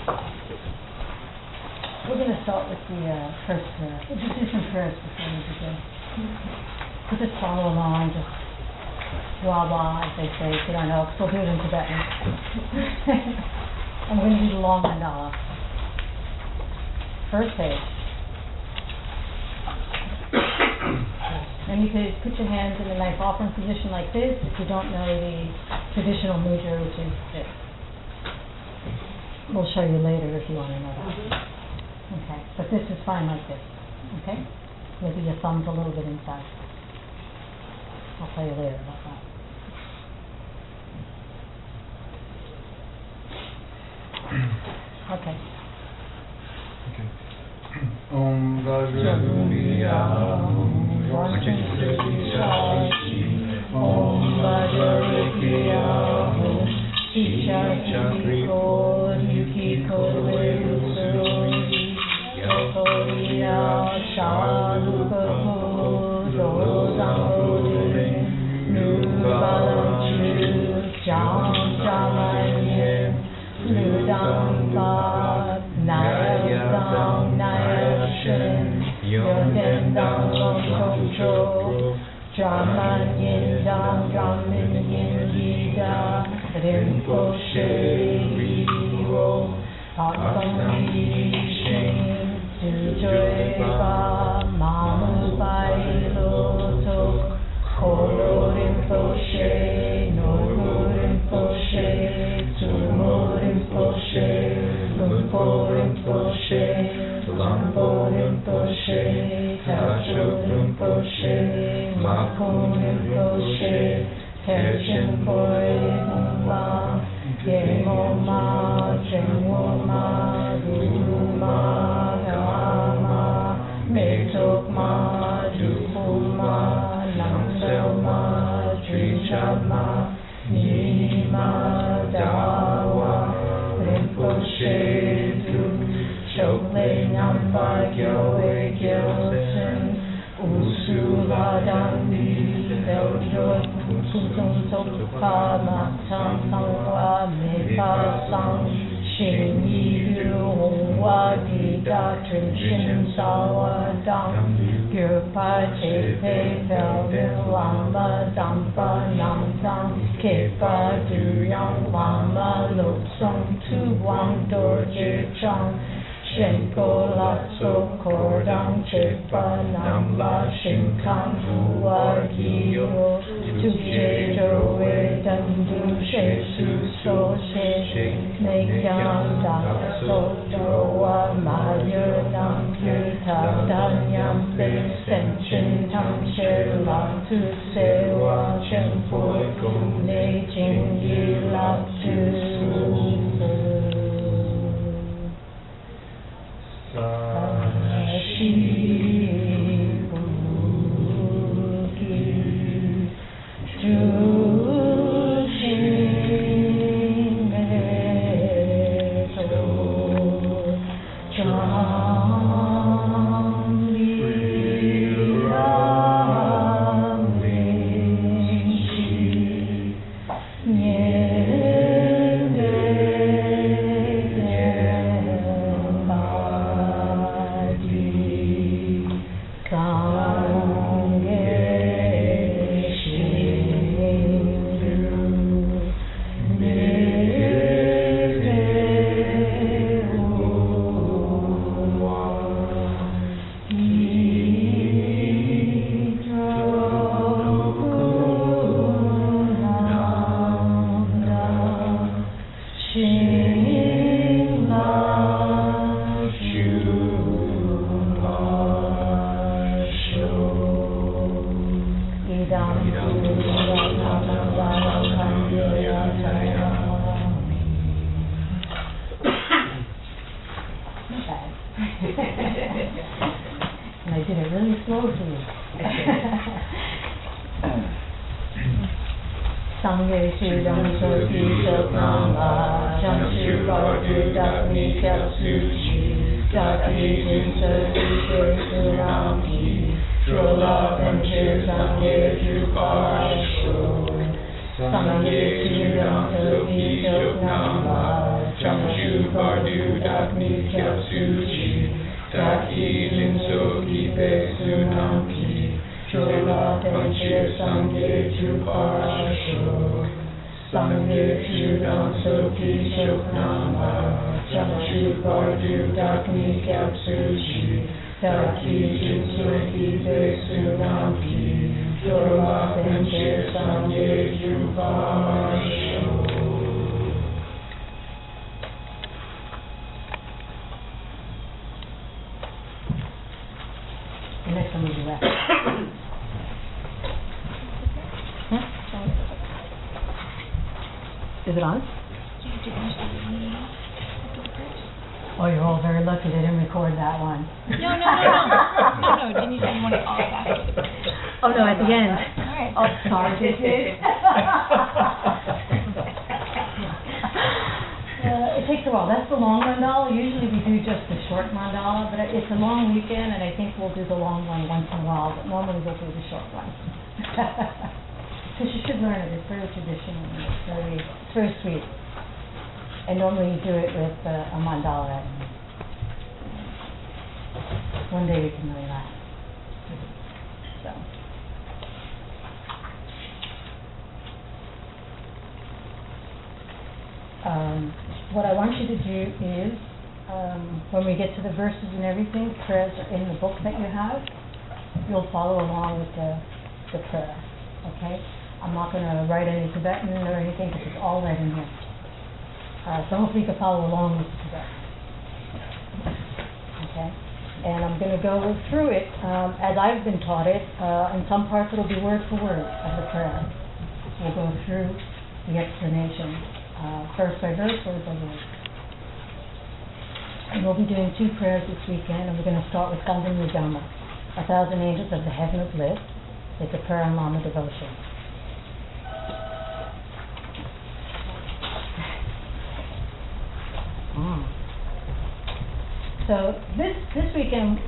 We're going to start with the first prayer. We'll just do some prayers before we begin. So just follow along, just wah-wah, as they say, if you don't know, we'll do it in Tibetan. I'm going to do the long mandala. First page. And you could put your hands in a nice offering position like this if you don't know the traditional mudra, which is this. We'll show you later if you want to know that. Okay, but this is fine like this. Okay? Maybe your thumb's a little bit inside. I'll tell you later about that. Okay. Om Vajragumiya Om Vajragumiya Chichakriko Yukiko Surori Yokoya Shalukaho Dozamodin Nubalanchu Jam Jamanyem Ludamba Nayadam Nayashin Yodendam Lomkoncho Draman Yindam Draman Yindida Rinpoche Vivo Asamri Shin Sujoyba Mamu Bailoto Koro Rinpoche Noru Rinpoche Sumo Rinpoche Lumpo Rinpoche Lampo Rinpoche Tacho Rinpoche Makon Rinpoche Terchen Poi Humba Yemo Ma Chenwo Ma Guru Ma Gama Metok Ma Dupu Ma Langsel Ma Trichab Ma Nima Dawa Rinpoche Du Chokle Nampa Gyoe Gyosen Usula Dandi Eldot Kusum Sopa Matam Sangwa Mepa Sang Shin Yidu Hongwa Dida Trin Sawa Dam Gyurpa Chepe Pelvin Lama Dampa Nam Dam Kepa Duyang Lama Lotsong Tu Wang Dorje Chang Shenko Latso Kordang Chepa Namla Shinkan Hua Giyo Tuje Joe Dandu Shesu So She Mekyang Daso Joa Maya Nam Kirta Danyam Pe Senchin Tam Shela Tu Sewa Chenpo Ne Jingi Latu Sangye Shidam Soki Sotnama Jamshu Bharti Dakni Kyatsuchi Dati Jinsa Dushe Suramki Drola Venture Sangye Drupasho Sangye Shidam Soki Sotnama Jamshu Bardu Dak Mi Kyab Su Chi Taki Jin So Ki Pe Su Nam Ki Chola Panchir Sangye Tu Pa Sho Sangye Chu Dan So Ki Shok Nam Ba Chakshu Bardu Dak Mi Kyab Su Chi Taki Jin So Ki Pe Su Nam Ki Chola Panchir Sangye Tu Pa Sho. The next one will be left. Is it on? Oh, you're all very lucky they didn't record that one. No. Didn't you say you want it all back? Oh, no, at the end. All right. Oh, sorry, this is. It takes a while. That's the long mandala. Usually we do just the short mandala, but it's a long weekend, and I think we'll do the long one once in a while, but normally we'll do the short one. Because you should learn it. It's very traditional. And it's very sweet. And normally you do it with a mandala. And one day we can really laugh. So. What I want you to do is, when we get to the verses and everything, prayers are in the book that you have. You'll follow along with the prayer, okay? I'm not going to write any Tibetan or anything, because it's all right in here. So hopefully you can follow along with the Tibetan. Okay? And I'm going to go through it as I've been taught it. In some parts it'll be word for word of the prayer. We'll go through the explanation. Verse by verse, word by word. And we'll be doing 2 prayers this weekend, and we're going to start with Kandam Yudama, 1,000 Angels of the Heaven of Bliss. It's a prayer on Lama devotion. So this weekend,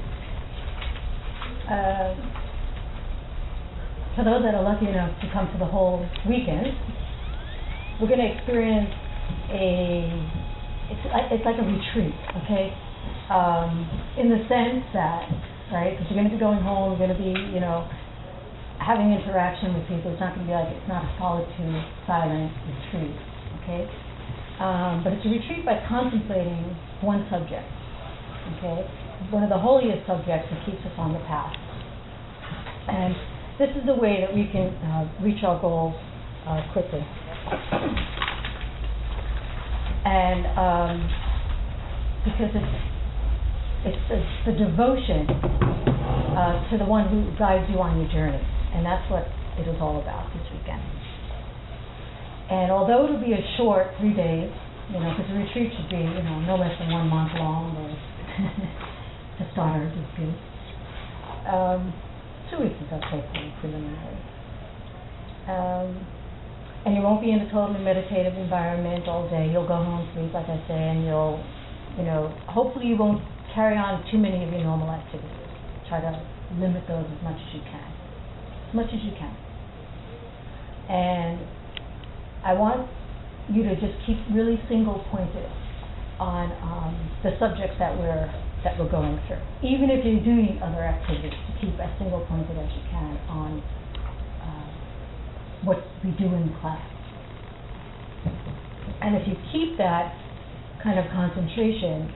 for those that are lucky enough to come to the whole weekend, we're going to experience it's like a retreat, okay? In the sense that, right, because you're going to be going home, you're going to be, having interaction with people. It's not going to be it's not a solitude, silent retreat, okay? But it's a retreat by contemplating one subject, okay? One of the holiest subjects that keeps us on the path. And this is the way that we can reach our goals quickly. And because it's the devotion to the one who guides you on your journey, and that's what it is all about this weekend. And although it'll be a short 3 days, because the retreat should be no less than 1 month long, or to start is good. 2 weeks is okay for preliminary. And you won't be in a totally meditative environment all day. You'll go home, sleep, like I say, and you'll, hopefully you won't carry on too many of your normal activities. Try to limit those as much as you can. As much as you can. And I want you to just keep really single-pointed on the subjects that we're going through. Even if you're doing other activities, to keep as single-pointed as you can on what we do in class. And if you keep that kind of concentration,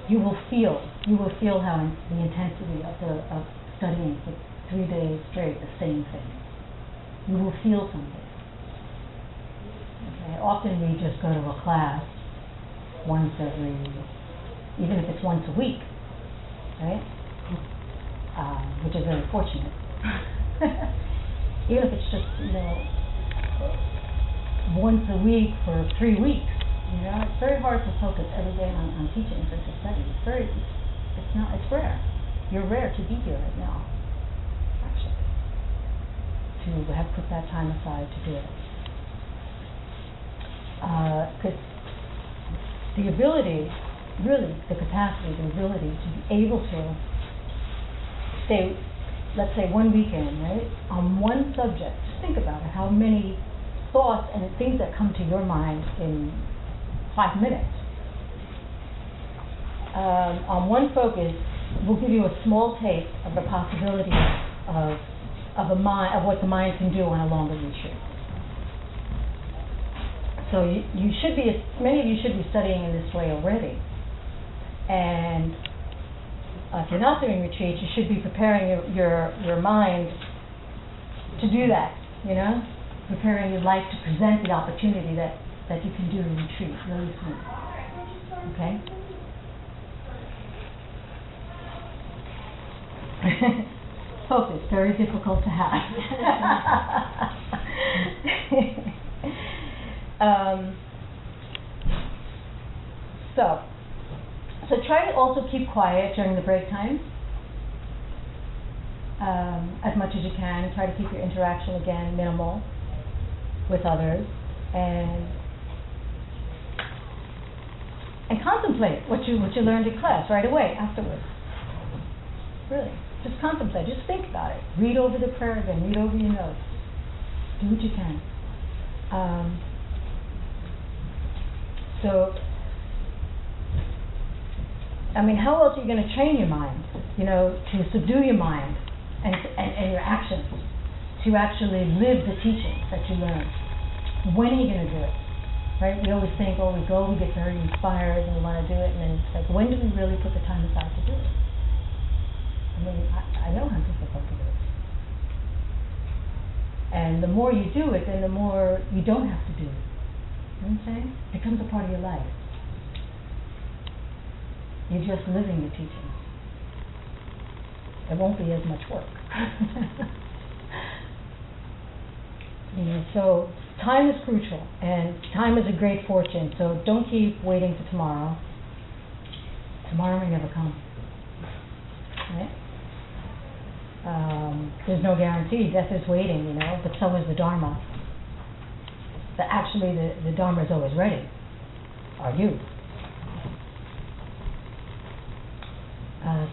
you will feel how the intensity of studying for 3 days straight the same thing. You will feel something. Okay? Often we just go to a class even if it's once a week, right? Which is very fortunate. Even if it's just, once a week for 3 weeks, it's very hard to focus every day on teaching and to study. It's rare. You're rare to be here right now, actually, to have put that time aside to do it. Because the ability, really, the capacity, the ability to be able to stay, let's say 1 weekend, right, on one subject. Just think about it, how many thoughts and things that come to your mind in 5 minutes. On one focus, we'll give you a small taste of the possibility of what the mind can do on a longer retreat. So you should be, many of you should be studying in this way already. And if you're not doing retreats, you should be preparing your mind to do that, you know? Preparing your life to present the opportunity that you can do a retreat really soon. Okay? Focus, very difficult to have. So try to also keep quiet during the break time as much as you can. Try to keep your interaction, again, minimal with others, and contemplate what you learned in class right away afterwards. Really, just contemplate, just think about it. Read over the prayer again, read over your notes. Do what you can. I mean, how else are you going to train your mind, you know, to subdue your mind and your actions, to actually live the teachings that you learn? When are you going to do it? Right? We always think, we get very inspired and we want to do it, and then it's like, when do we really put the time aside to do it? I mean, I know how difficult it is. And the more you do it, then the more you don't have to do it. You know what I'm saying? It becomes a part of your life. You're just living the teaching. It won't be as much work. You know, so time is crucial, and time is a great fortune. So don't keep waiting for tomorrow. Tomorrow may never come. Right? There's no guarantee. Death is waiting, you know, but so is the Dharma. But actually, the Dharma is always ready. Are you?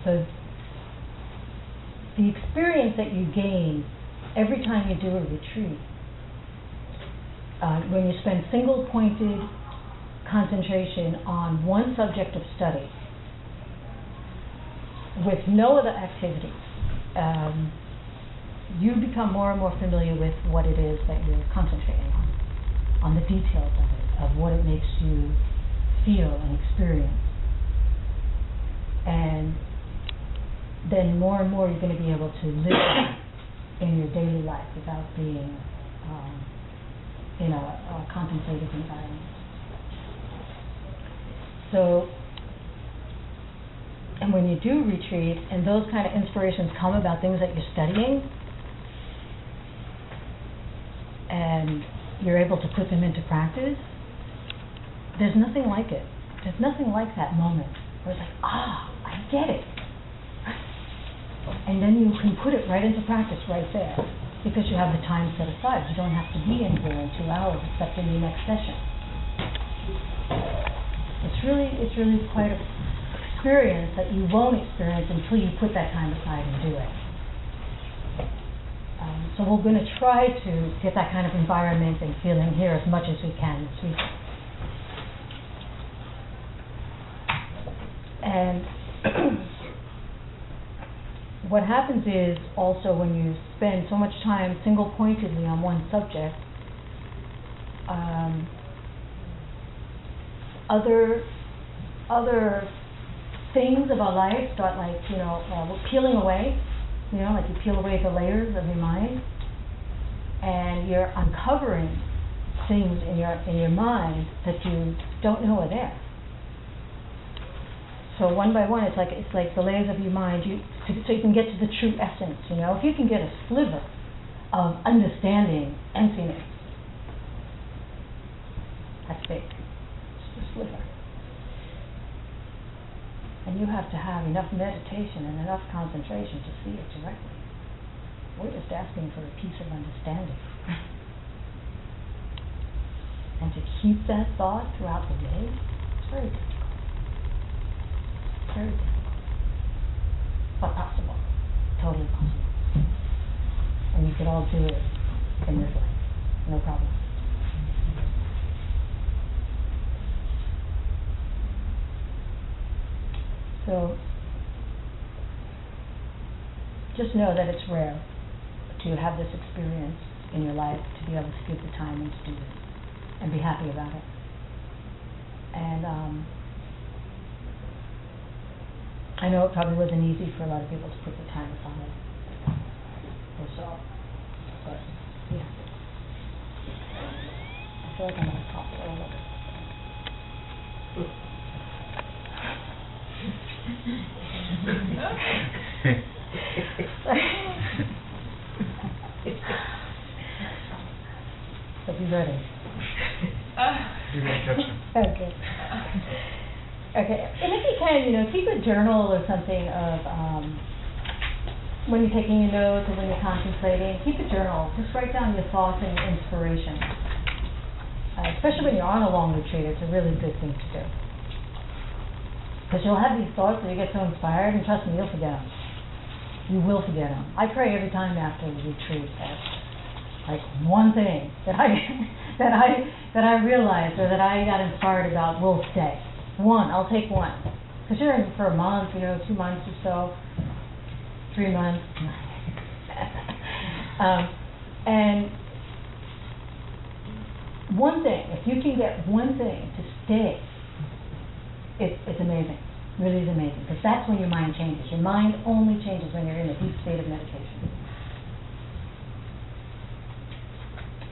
So the experience that you gain every time you do a retreat, when you spend single-pointed concentration on one subject of study with no other activities, you become more and more familiar with what it is that you're concentrating on the details of it, of what it makes you feel and experience. And then more and more you're going to be able to live in your daily life without being in a contemplative environment. So, and when you do retreat and those kind of inspirations come about things that you're studying, and you're able to put them into practice, there's nothing like it. There's nothing like that moment where it's like, I get it. And then you can put it right into practice right there, because you have the time set aside. You don't have to be in here in 2 hours except in your next session. It's really quite an experience that you won't experience until you put that time aside and do it. So we're going to try to get that kind of environment and feeling here as much as we can this week. And what happens is also when you spend so much time single-pointedly on one subject, other things of our life start, like, peeling away. Like you peel away the layers of your mind, and you're uncovering things in your mind that you don't know are there. So one by one, it's like the layers of your mind. So you can get to the true essence. If you can get a sliver of understanding emptiness, that's big. It's just a sliver. And you have to have enough meditation and enough concentration to see it directly. We're just asking for a piece of understanding. And to keep that thought throughout the day, it's very difficult. Very difficult. But possible. Totally possible. And you could all do it in this way. No problem. So just know that it's rare to have this experience in your life, to be able to give the time and to do this, and be happy about it. And I know it probably wasn't easy for a lot of people to put the time aside or so, but yeah. I feel like I'm going to talk a little bit. So be ready. You're going to catch him. Okay. Okay. And if you can, keep a journal or something of when you're taking your notes or when you're contemplating, keep a journal. Just write down your thoughts and your inspiration. Especially when you're on a long retreat, it's a really good thing to do. Because you'll have these thoughts and you get so inspired, and trust me, you'll forget them. You will forget them. I pray every time after the retreat that, like, one thing that I realized or that I got inspired about will stay. One, I'll take one. Because you're in for a month, 2 months or so, 3 months. And one thing, if you can get one thing to stay, it's amazing. Really is amazing. Because that's when your mind changes. Your mind only changes when you're in a deep state of meditation.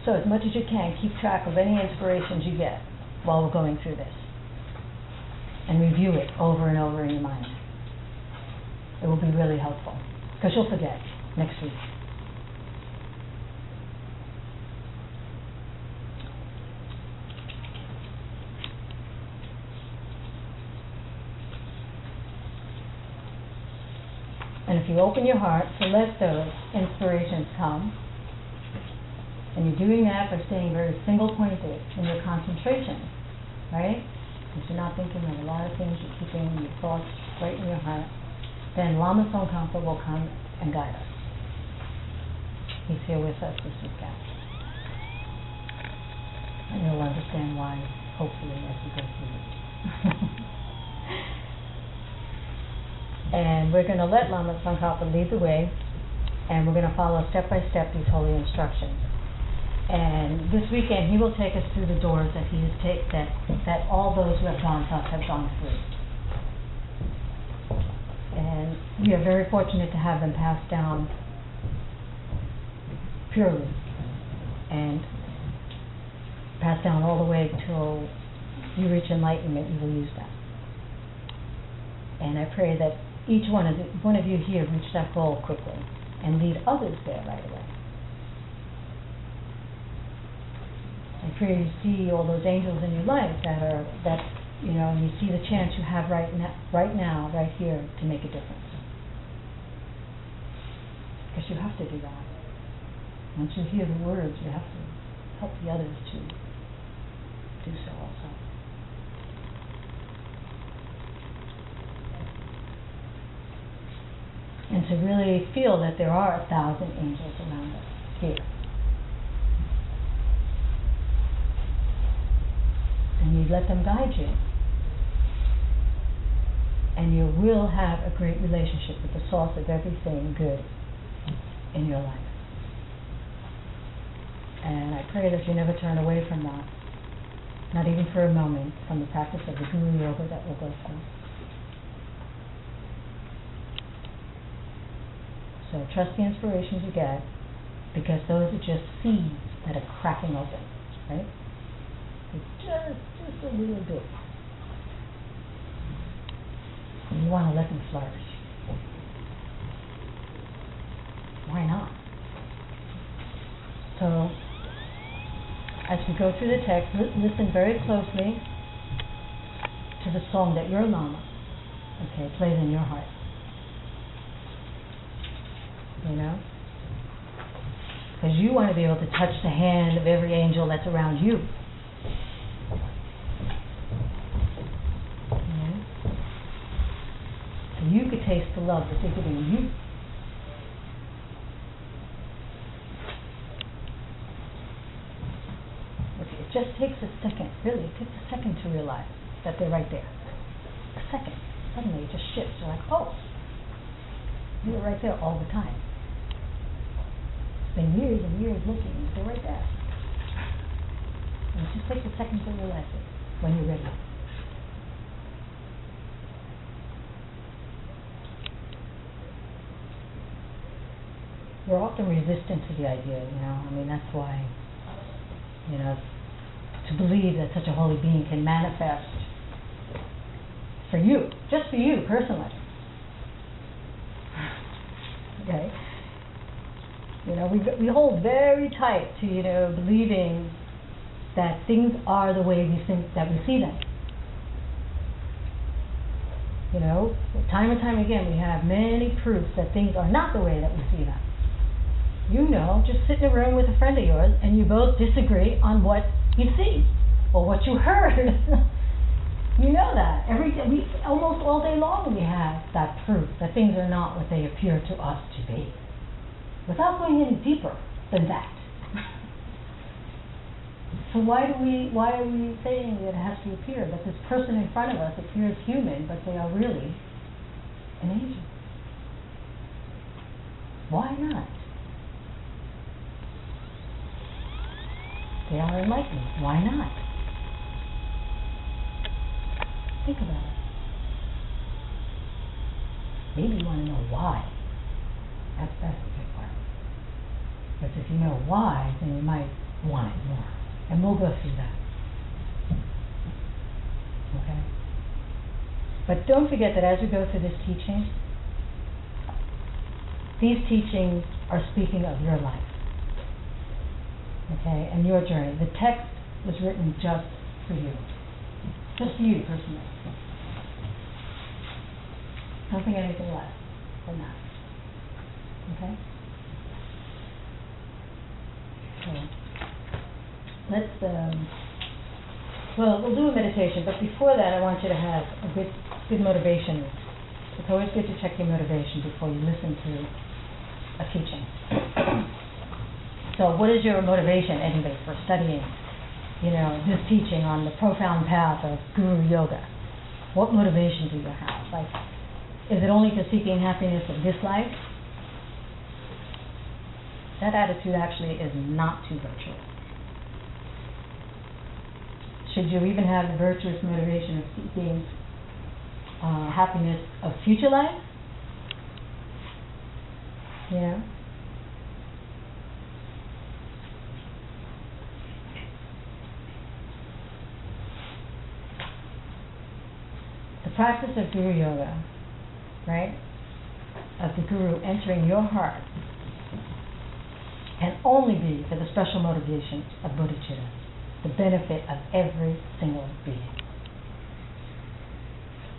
So as much as you can, keep track of any inspirations you get while we're going through this. And review it over and over in your mind. It will be really helpful. Because you'll forget next week. And if you open your heart to let those inspirations come, and you're doing that by staying very single-pointed in your concentration, right? Because you're not thinking of a lot of things, you're keeping your thoughts right in your heart, then Lama Tsongkapa will come and guide us. He's here with us this weekend. And you'll understand why, hopefully, as we go through it. And we're going to let Lama Tsongkapa lead the way, and we're going to follow step by step these holy instructions. And this weekend, he will take us through the doors that he has that all those who have gone to us have gone through. And we are very fortunate to have them passed down purely, and passed down all the way till you reach enlightenment. You will use that. And I pray that each one of you here reach that goal quickly and lead others there right away. I pray you see all those angels in your life and you see the chance you have right now, right here, to make a difference. Because you have to do that. Once you hear the words, you have to help the others to do so also. And to really feel that there are 1,000 angels around us here. And you let them guide you. And you will have a great relationship with the source of everything good in your life. And I pray that you never turn away from that. Not even for a moment, from the practice of the Guru Yoga that we'll go through. So trust the inspirations you get, because those are just seeds that are cracking open, right? Just a little bit. And you want to let them flourish. Why not? So, as we go through the text, listen very closely to the song that your Lama, plays in your heart. Because you want to be able to touch the hand of every angel that's around you. So you could taste the love that they're giving you. It just takes a second, really, it takes a second to realize that they're right there. A second. suddenly it just shifts. You're like, oh, you were right there all the time. It's been years and years looking, they're right there. And it just takes a second to realize it when you're ready. We're often resistant to the idea, I mean, that's why, to believe that such a holy being can manifest for you, just for you personally. Okay? We hold very tight to, believing that things are the way we think that we see them. Time and time again, we have many proofs that things are not the way that we see them. Just sit in a room with a friend of yours and you both disagree on what you see or what you heard. You know that. Every day, almost all day long we have that proof that things are not what they appear to us to be. Without going any deeper than that. So why are we saying that it has to appear, that this person in front of us appears human, but they are really an angel? Why not? They are enlightened. Why not? Think about it. Maybe you want to know why. That's the good part. Because if you know why, then you might want it more. And we'll go through that. Okay? But don't forget that as we go through this teaching, these teachings are speaking of your life. Okay, and your journey. The text was written just for you. Just for you, personally. Don't think anything less than that. Okay? So, let's, we'll do a meditation, but before that I want you to have a good motivation. It's always good to check your motivation before you listen to a teaching. So what is your motivation, anyway, for studying, this teaching on the profound path of Guru Yoga? What motivation do you have? Like, is it only for seeking happiness in this life? That attitude actually is not too virtuous. Should you even have the virtuous motivation of seeking happiness of future life? The practice of Guru Yoga, right, of the Guru entering your heart, can only be for the special motivation of bodhicitta, the benefit of every single being,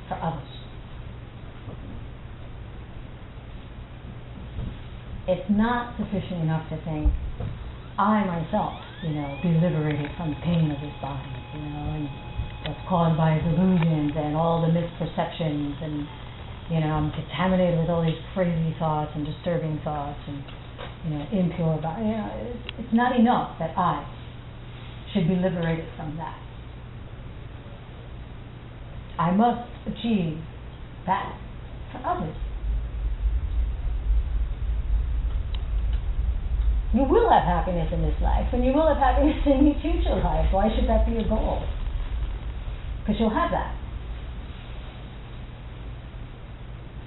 for others. It's not sufficient enough to think, I myself, be liberated from the pain of this body, and what's caused by delusions and all the misperceptions, and I'm contaminated with all these crazy thoughts and disturbing thoughts and impure body. It's not enough that I should be liberated from that. I must achieve that for others. You will have happiness in this life, and you will have happiness in your future life. Why should that be your goal? Because you'll have that.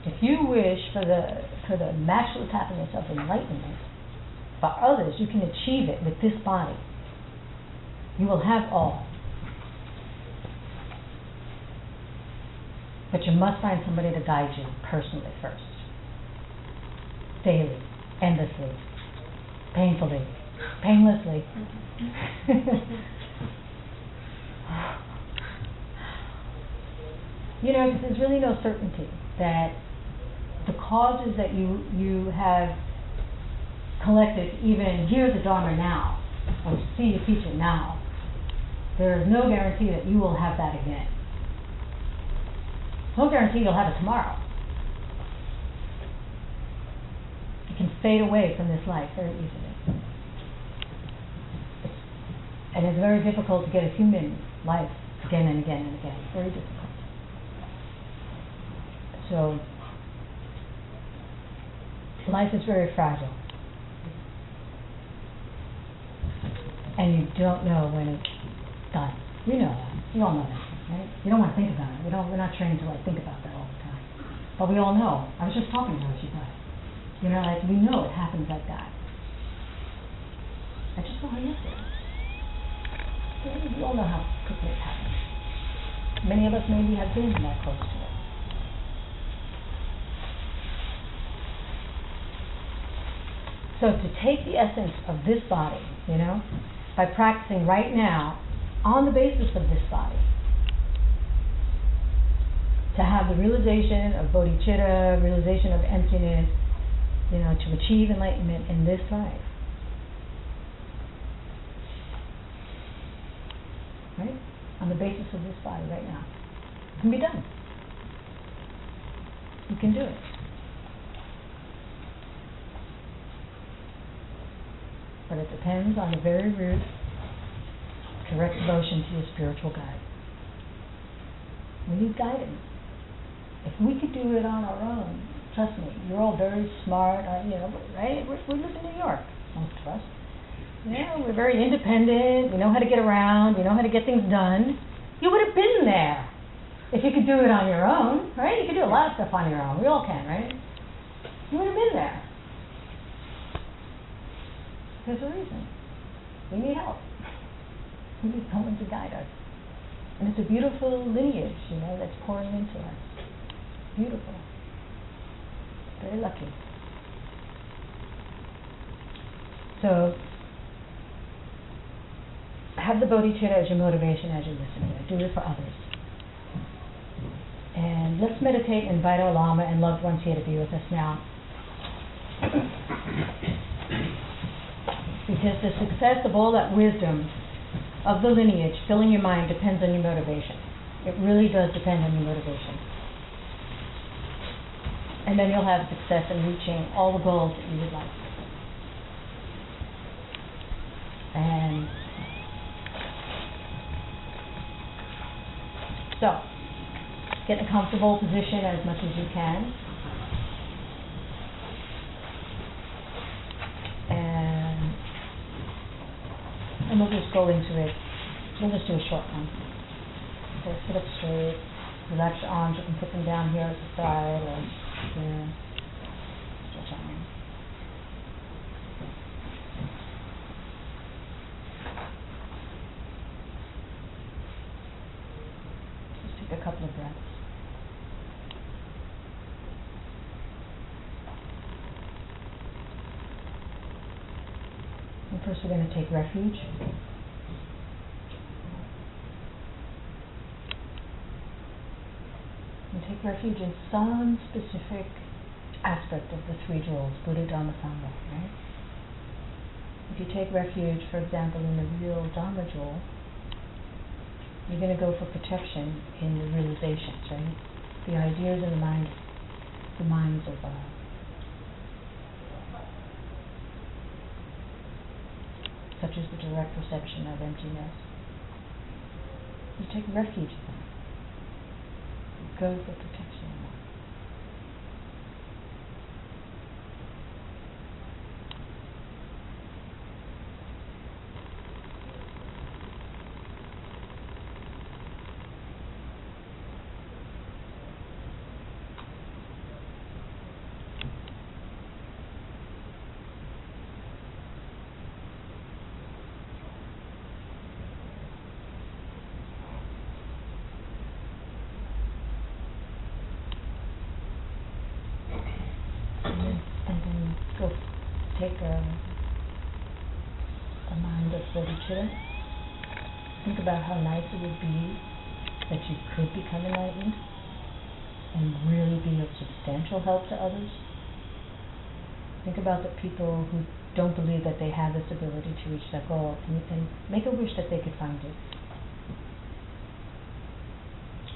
If you wish for the matchless happiness of enlightenment for others, you can achieve it with this body. You will have all. But you must find somebody to guide you personally first. Daily, endlessly, painfully, painlessly. Because there's really no certainty that the causes that you have collected, even hear the Dharma now, or see a teacher now, there is no guarantee that you will have that again. No guarantee you'll have it tomorrow. It can fade away from this life very easily. And it's very difficult to get a human life again and again and again. Very difficult. So, life is very fragile. And you don't know when it's done. You know that. You all know that, right? You don't want to think about it. We're not trained to think about that all the time. But we all know. I was just talking to her, she died. We know it happens like that. I just saw her yesterday. We all know how quickly it happens. Many of us maybe have been that close to it. So to take the essence of this body, by practicing right now on the basis of this body, to have the realization of bodhicitta, realization of emptiness, to achieve enlightenment in this life. Right? On the basis of this body right now. It can be done. You can do it. But it depends on the very root, direct devotion to your spiritual guide. We need guidance. If we could do it on our own, trust me, you're all very smart, right? We live in New York, most of us. We're very independent, we know how to get around, we know how to get things done. You would have been there if you could do it on your own, right? You could do a lot of stuff on your own. We all can, right? You would have been there. There's a reason. We need help. We need someone to guide us. And it's a beautiful lineage, that's pouring into us. Beautiful. Very lucky. So, have the bodhicitta as your motivation as you're listening. Do it for others. And let's meditate and invite our lama and loved ones here to be with us now. Because the success of all that wisdom of the lineage filling your mind depends on your motivation. It really does depend on your motivation. And then you'll have success in reaching all the goals that you would like. And so, get in a comfortable position as much as you can. And we'll just go into it. We'll just do a short one. So sit up straight. Relax your arms. You can put them down here at the side or here. Stretch arms. Just take a couple of breaths. And first we're going to take refuge. And take refuge in some specific aspect of the three jewels, Buddha, Dharma, Sangha, right? If you take refuge, for example, in the real Dharma jewel, you're going to go for protection in the realizations, right? The ideas in the minds of such as the direct perception of emptiness. You take refuge in them. You go for protection in them. Take a mind of bodhicitta. Think about how nice it would be that you could become enlightened and really be of substantial help to others. Think about the people who don't believe that they have this ability to reach that goal, and make a wish that they could find it.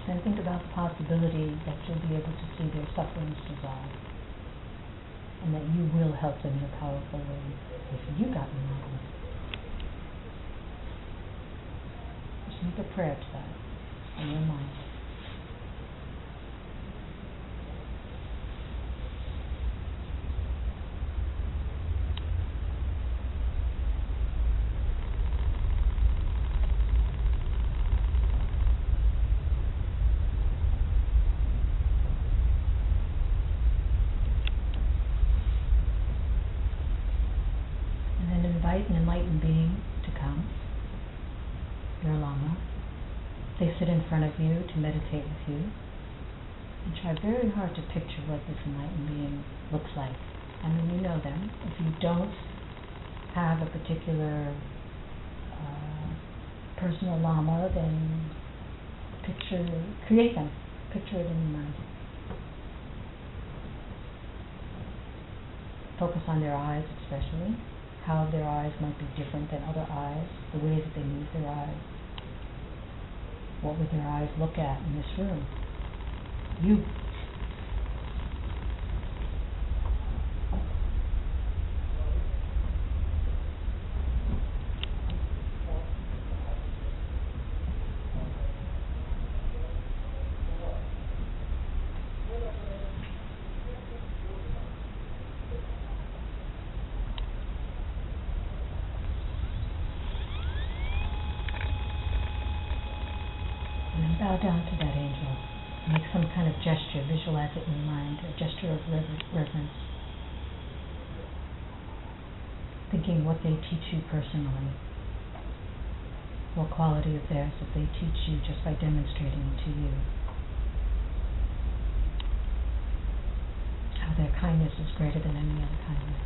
And think about the possibility that you'll be able to see their sufferings dissolve, and that you will help them in a powerful way if you got enlightened. Just make a prayer to that in your mind. They sit in front of you to meditate with you. And try very hard to picture what this enlightened being looks like. I mean, you know them. If you don't have a particular personal lama, then create them. Picture it in your mind. Focus on their eyes especially, how their eyes might be different than other eyes, the way that they move their eyes. What would their eyes look at in this room? You. Bow down to that angel. Make some kind of gesture. Visualize it in your mind. A gesture of reverence. Thinking what they teach you personally. What quality of theirs that they teach you just by demonstrating it to you. How their kindness is greater than any other kindness.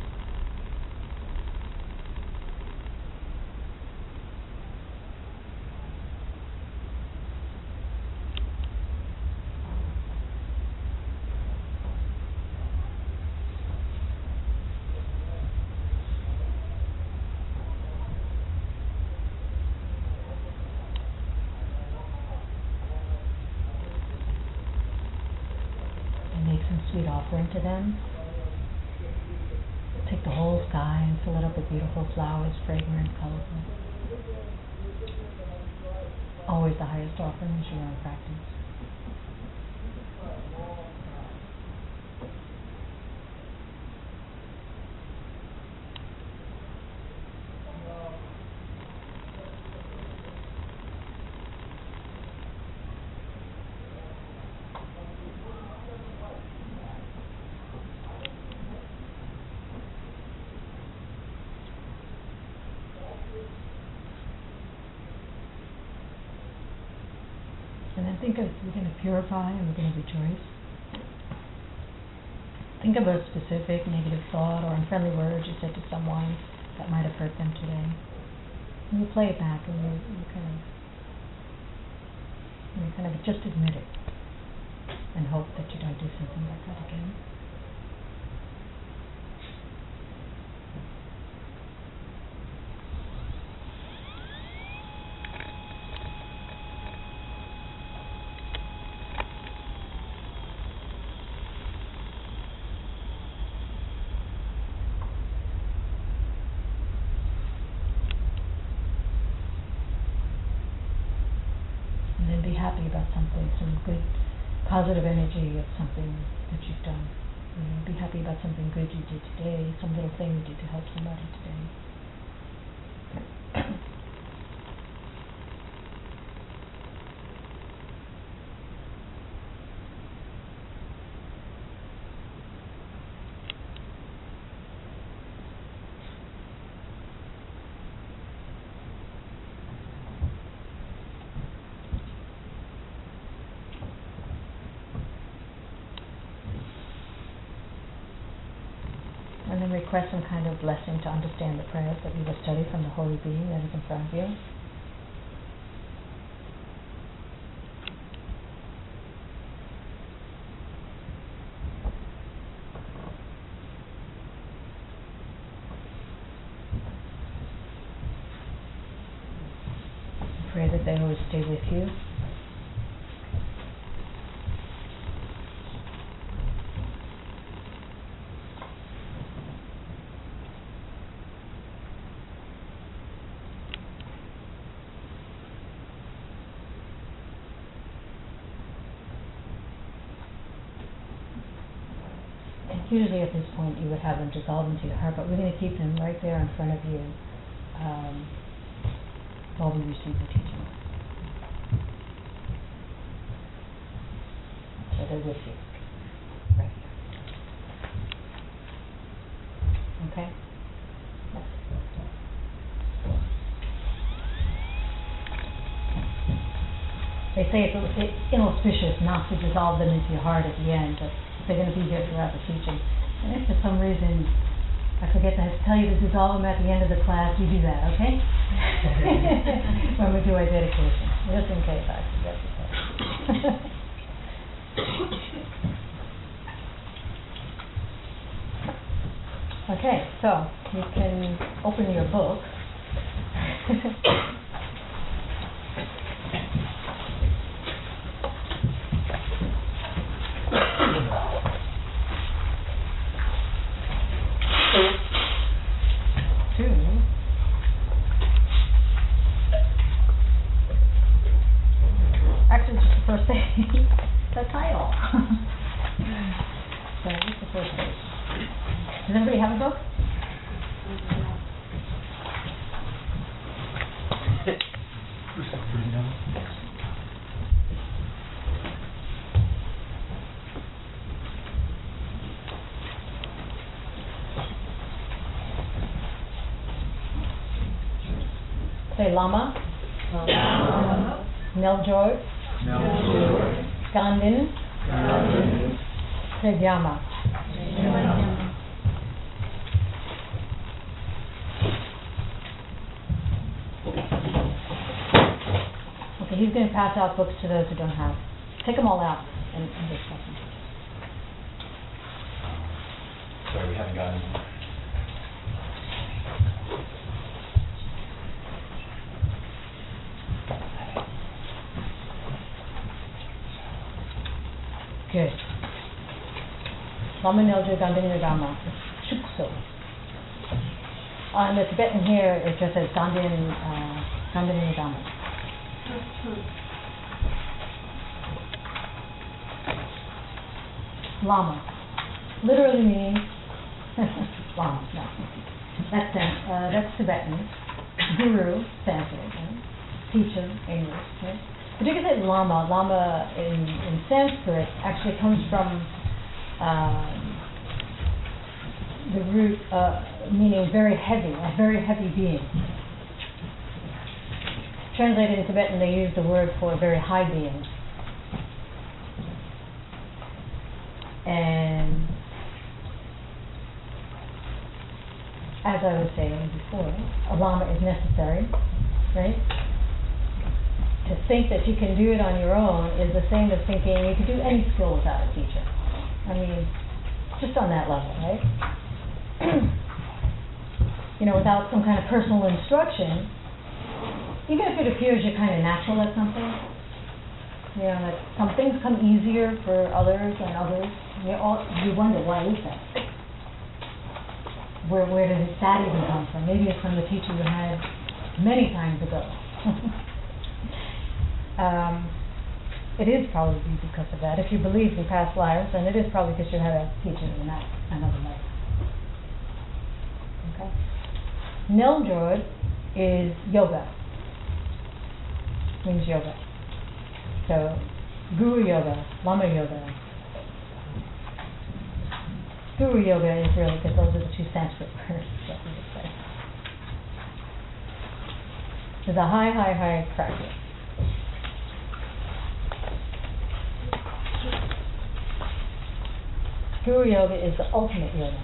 Sweet offering to them. Take the whole sky and fill it up with beautiful flowers, fragrant, colorful. Always the highest offering is your own practice. And then think of, we're going to purify and we're going to rejoice. Think of a specific negative thought or unfriendly words you said to someone that might have hurt them today. And you play it back and you kind of just admit it and hope that you don't do something like that again. Be happy about something, some good positive energy of something that you've done. Be happy about something good you did today, some little thing you did to help somebody today. And then request some kind of blessing to understand the prayers that we will study from the Holy Being that is in front of you. Pray that they always stay with you. Usually at this point you would have them dissolve into your heart, but we're going to keep them right there in front of you while we receive the teaching. So they're with you. Right here. Okay? say it's inauspicious not to dissolve them into your heart at the end, but they're going to be here throughout the teaching. And if for some reason I forget to tell you to dissolve them at the end of the class, you do that, okay? When we do our dedication. Just in case I forget to tell you. Okay, so you can open your book. Actually, just the first page. The title. So, what's the first page? Does everybody have a book? Say lama. Neljord. Gandin. Segyama. Okay, he's going to pass out books to those who don't have. Take them all out and discuss them. Sorry, we haven't gotten them. Good. Lama Neljord Gandin Nirgama. Shukso. On the Tibetan here, it just says Gandin Nirgama. Lama. Literally means lama. No. That's Tibetan. Guru, Sanskrit. Right? Teacher, English. Right? But you can say lama. Lama in Sanskrit actually comes from the root meaning very heavy, a very heavy being. Translated in Tibetan, they use the word for a very high being. And as I was saying before, a lama is necessary, right? To think that you can do it on your own is the same as thinking you can do any skill without a teacher. I mean, just on that level, right? You know, without some kind of personal instruction, even if it appears you're kind of natural at something, you know, that some things come easier for others than others, you wonder, why is that? Where did that even come from? Maybe it's from the teacher you had many times ago. It is probably because of that. If you believe in past lives, then it is probably because you had a teacher in that another life. Okay. Neljord is yoga. Means yoga. So, Guru Yoga, Lama Yoga. Guru Yoga is really, because those are the two Sanskrit words that we would say. It's a high practice. Guru Yoga is the ultimate yoga.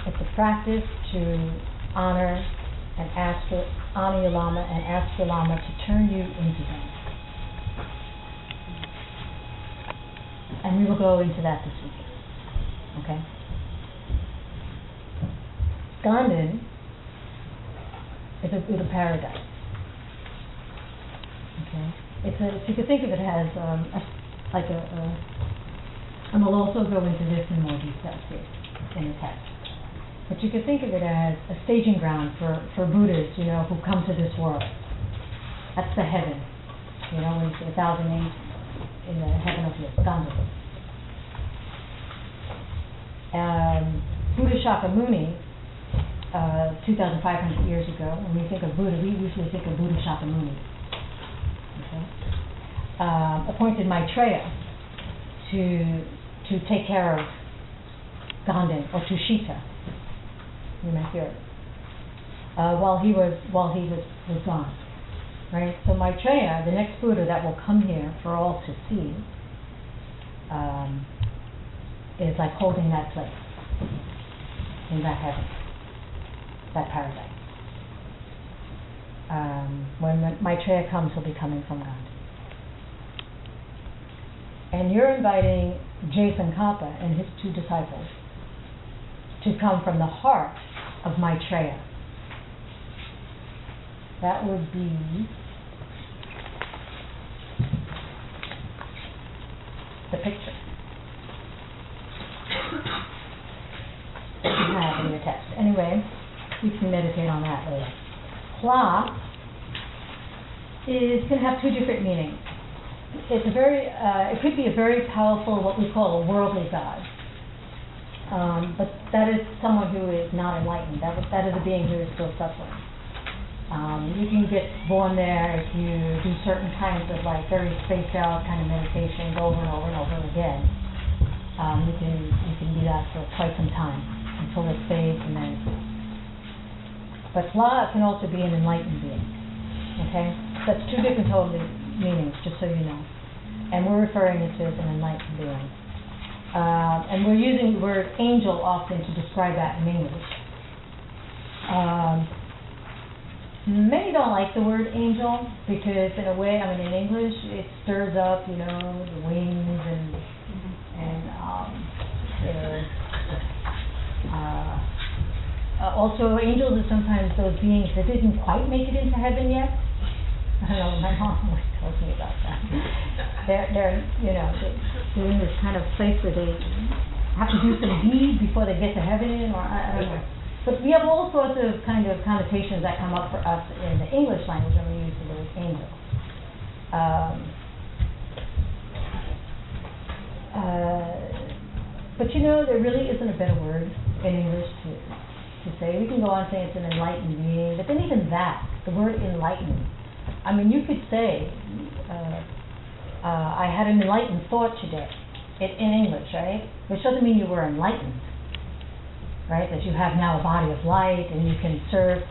It's a practice to honor your Lama and ask your Lama to turn you into them. And we will go into that this week. Okay? Gandin is a Buddha paradise. Okay? You could think of it as and we'll also go into this in more detail here in the text. But you could think of it as a staging ground for Buddhas, you know, who come to this world. That's the heaven, you know, when you see 1,000 names in the Heaven of Bliss, Gandhi. Buddha Shakyamuni, 2,500 years ago, when we think of Buddha, we usually think of Buddha Shakyamuni. Okay? Appointed Maitreya to take care of Gandin or Tushita. You might hear it. While he was gone. right? So Maitreya, the next Buddha that will come here for all to see, is like holding that place in that heaven, that paradise. When Maitreya comes, he'll be coming from God. And you're inviting Je Tsongkapa and his 2 disciples to come from the heart of Maitreya. That would be the picture that you have in your text. Anyway, you can meditate on that later. Hua is going to have 2 different meanings. It's a very, it could be a very powerful, what we call a worldly God. But that is someone who is not enlightened. That is a being who is still suffering. You can get born there if you do certain kinds of like very spaced out kind of meditation over and over and over again. You can do that for quite some time until it fades and then it fades. But Hua can also be an enlightened being. Okay? That's 2 different totally meanings, just so you know. And we're referring it to as an enlightened being. And we're using the word angel often to describe that in English. Many don't like the word angel because, in a way, I mean, in English, it stirs up, you know, the wings and you know. Also, angels are sometimes those beings that didn't quite make it into heaven yet. I don't know, my mom always tells me about that. They're you know, they're in this kind of place where they have to do some deed before they get to heaven, or I don't know. But we have all sorts of kind of connotations that come up for us in the English language when we use the word angel. But you know, there really isn't a better word in English to say. We can go on saying it's an enlightened being, but then even that, the word enlightened, I mean, you could say, I had an enlightened thought today, in English, right? Which doesn't mean you were enlightened, right? That you have now a body of light and you can serve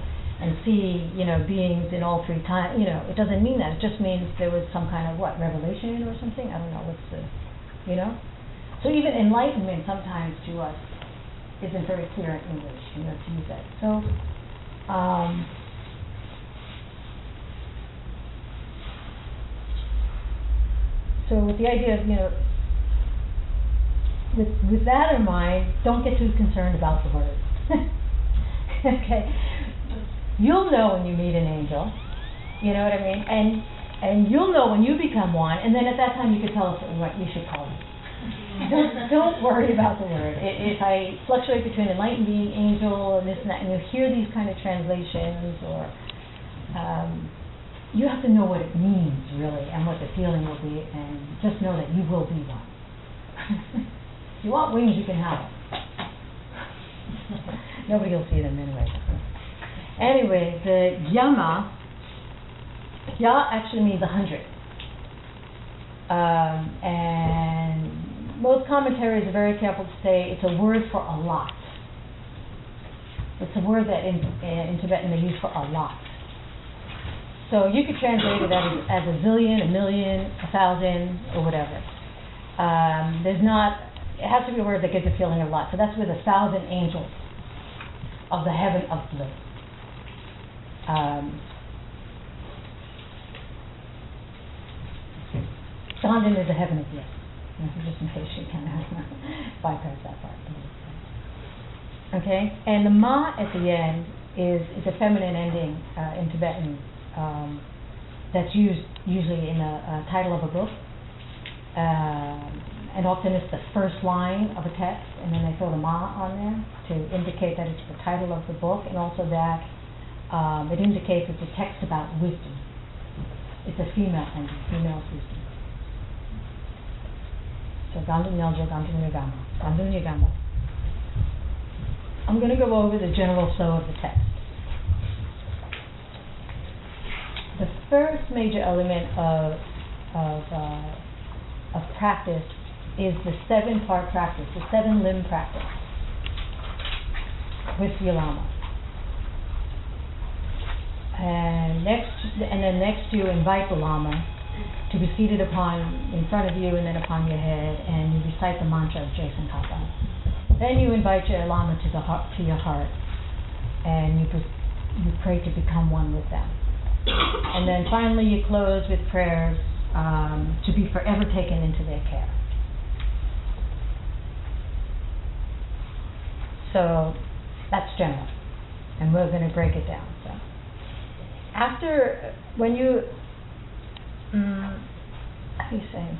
and see, you know, beings in all 3 times. You know, it doesn't mean that. It just means there was some kind of, revelation or something? I don't know, what's the, you know? So even enlightenment sometimes to us isn't very clear in English, you know, to use that. So, so with the idea of, you know, with that in mind, don't get too concerned about the word. Okay? You'll know when you meet an angel, you know what I mean? And you'll know when you become one, and then at that time you can tell us what you should call it. Don't worry about the word. If I fluctuate between enlightened being, angel, and this and that, and you hear these kind of translations, or you have to know what it means, really, and what the feeling will be, and just know that you will be one. If you want wings, you can have them. Nobody will see them anyway. Anyway, the yama, ya actually means 100. And most commentaries are very careful to say it's a word for a lot. It's a word that in Tibetan they use for a lot. So you could translate it as a zillion, a million, 1,000, or whatever. It has to be a word that gives a feeling of a lot. So that's with 1,000 angels of the Heaven of Bliss. Gandhan is the Heaven of Bliss. Just in case you can bypass that part. Okay, and the ma at the end is a feminine ending in Tibetan that's used usually in a title of a book, and often it's the first line of a text, and then they throw the ma on there to indicate that it's the title of the book, and also that it indicates it's a text about wisdom. It's a female ending, female wisdom. So Gandhan Nyaljo, Gandhan Nyagama, Gandhan Nyagama. I'm going to go over the general flow of the text. The first major element of practice is the 7-part practice, the 7-limb practice with the lama. And then next you invite the lama to be seated in front of you and then upon your head, and you recite the mantra of Je Tsongkapa. Then you invite your lama to your heart, and you pray to become one with them. And then finally you close with prayers to be forever taken into their care. So that's general, and we're going to break it down. So after, when you, how do you say?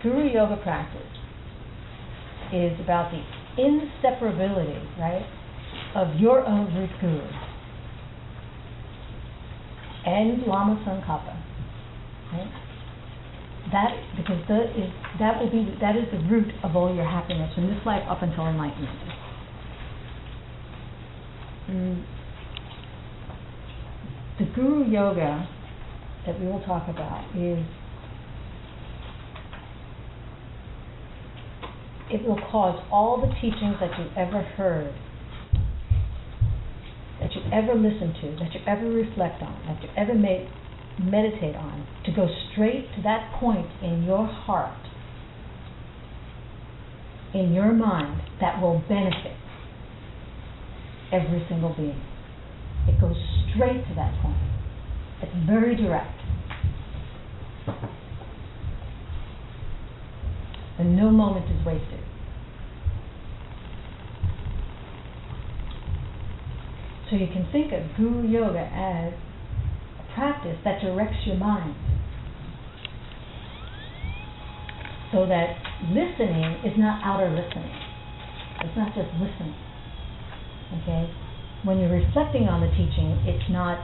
Guru Yoga practice is about the inseparability, right, of your own root guru and Lama Tsongkapa, right? That is the root of all your happiness from this life up until enlightenment. The Guru Yoga that we will talk about it will cause all the teachings that you've ever heard, that you ever listened to, that you ever reflect on, that you ever meditate on, to go straight to that point in your heart, in your mind, that will benefit every single being. It goes straight to that point. It's very direct. And no moment is wasted. So you can think of Guru Yoga as a practice that directs your mind, so that listening is not outer listening. It's not just listening. Okay? When you're reflecting on the teaching, it's not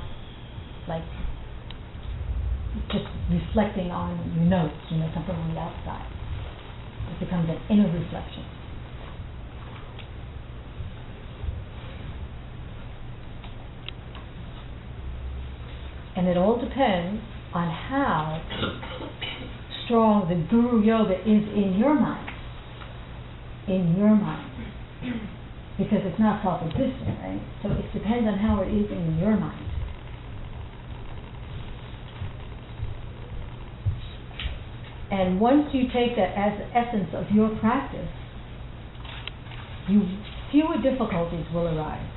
like just reflecting on your notes, something on the outside. It becomes an inner reflection. And it all depends on how strong the Guru Yoga is in your mind. In your mind. Because it's not self-existent, right? So it depends on how it is in your mind. And once you take that as the essence of your practice, fewer difficulties will arise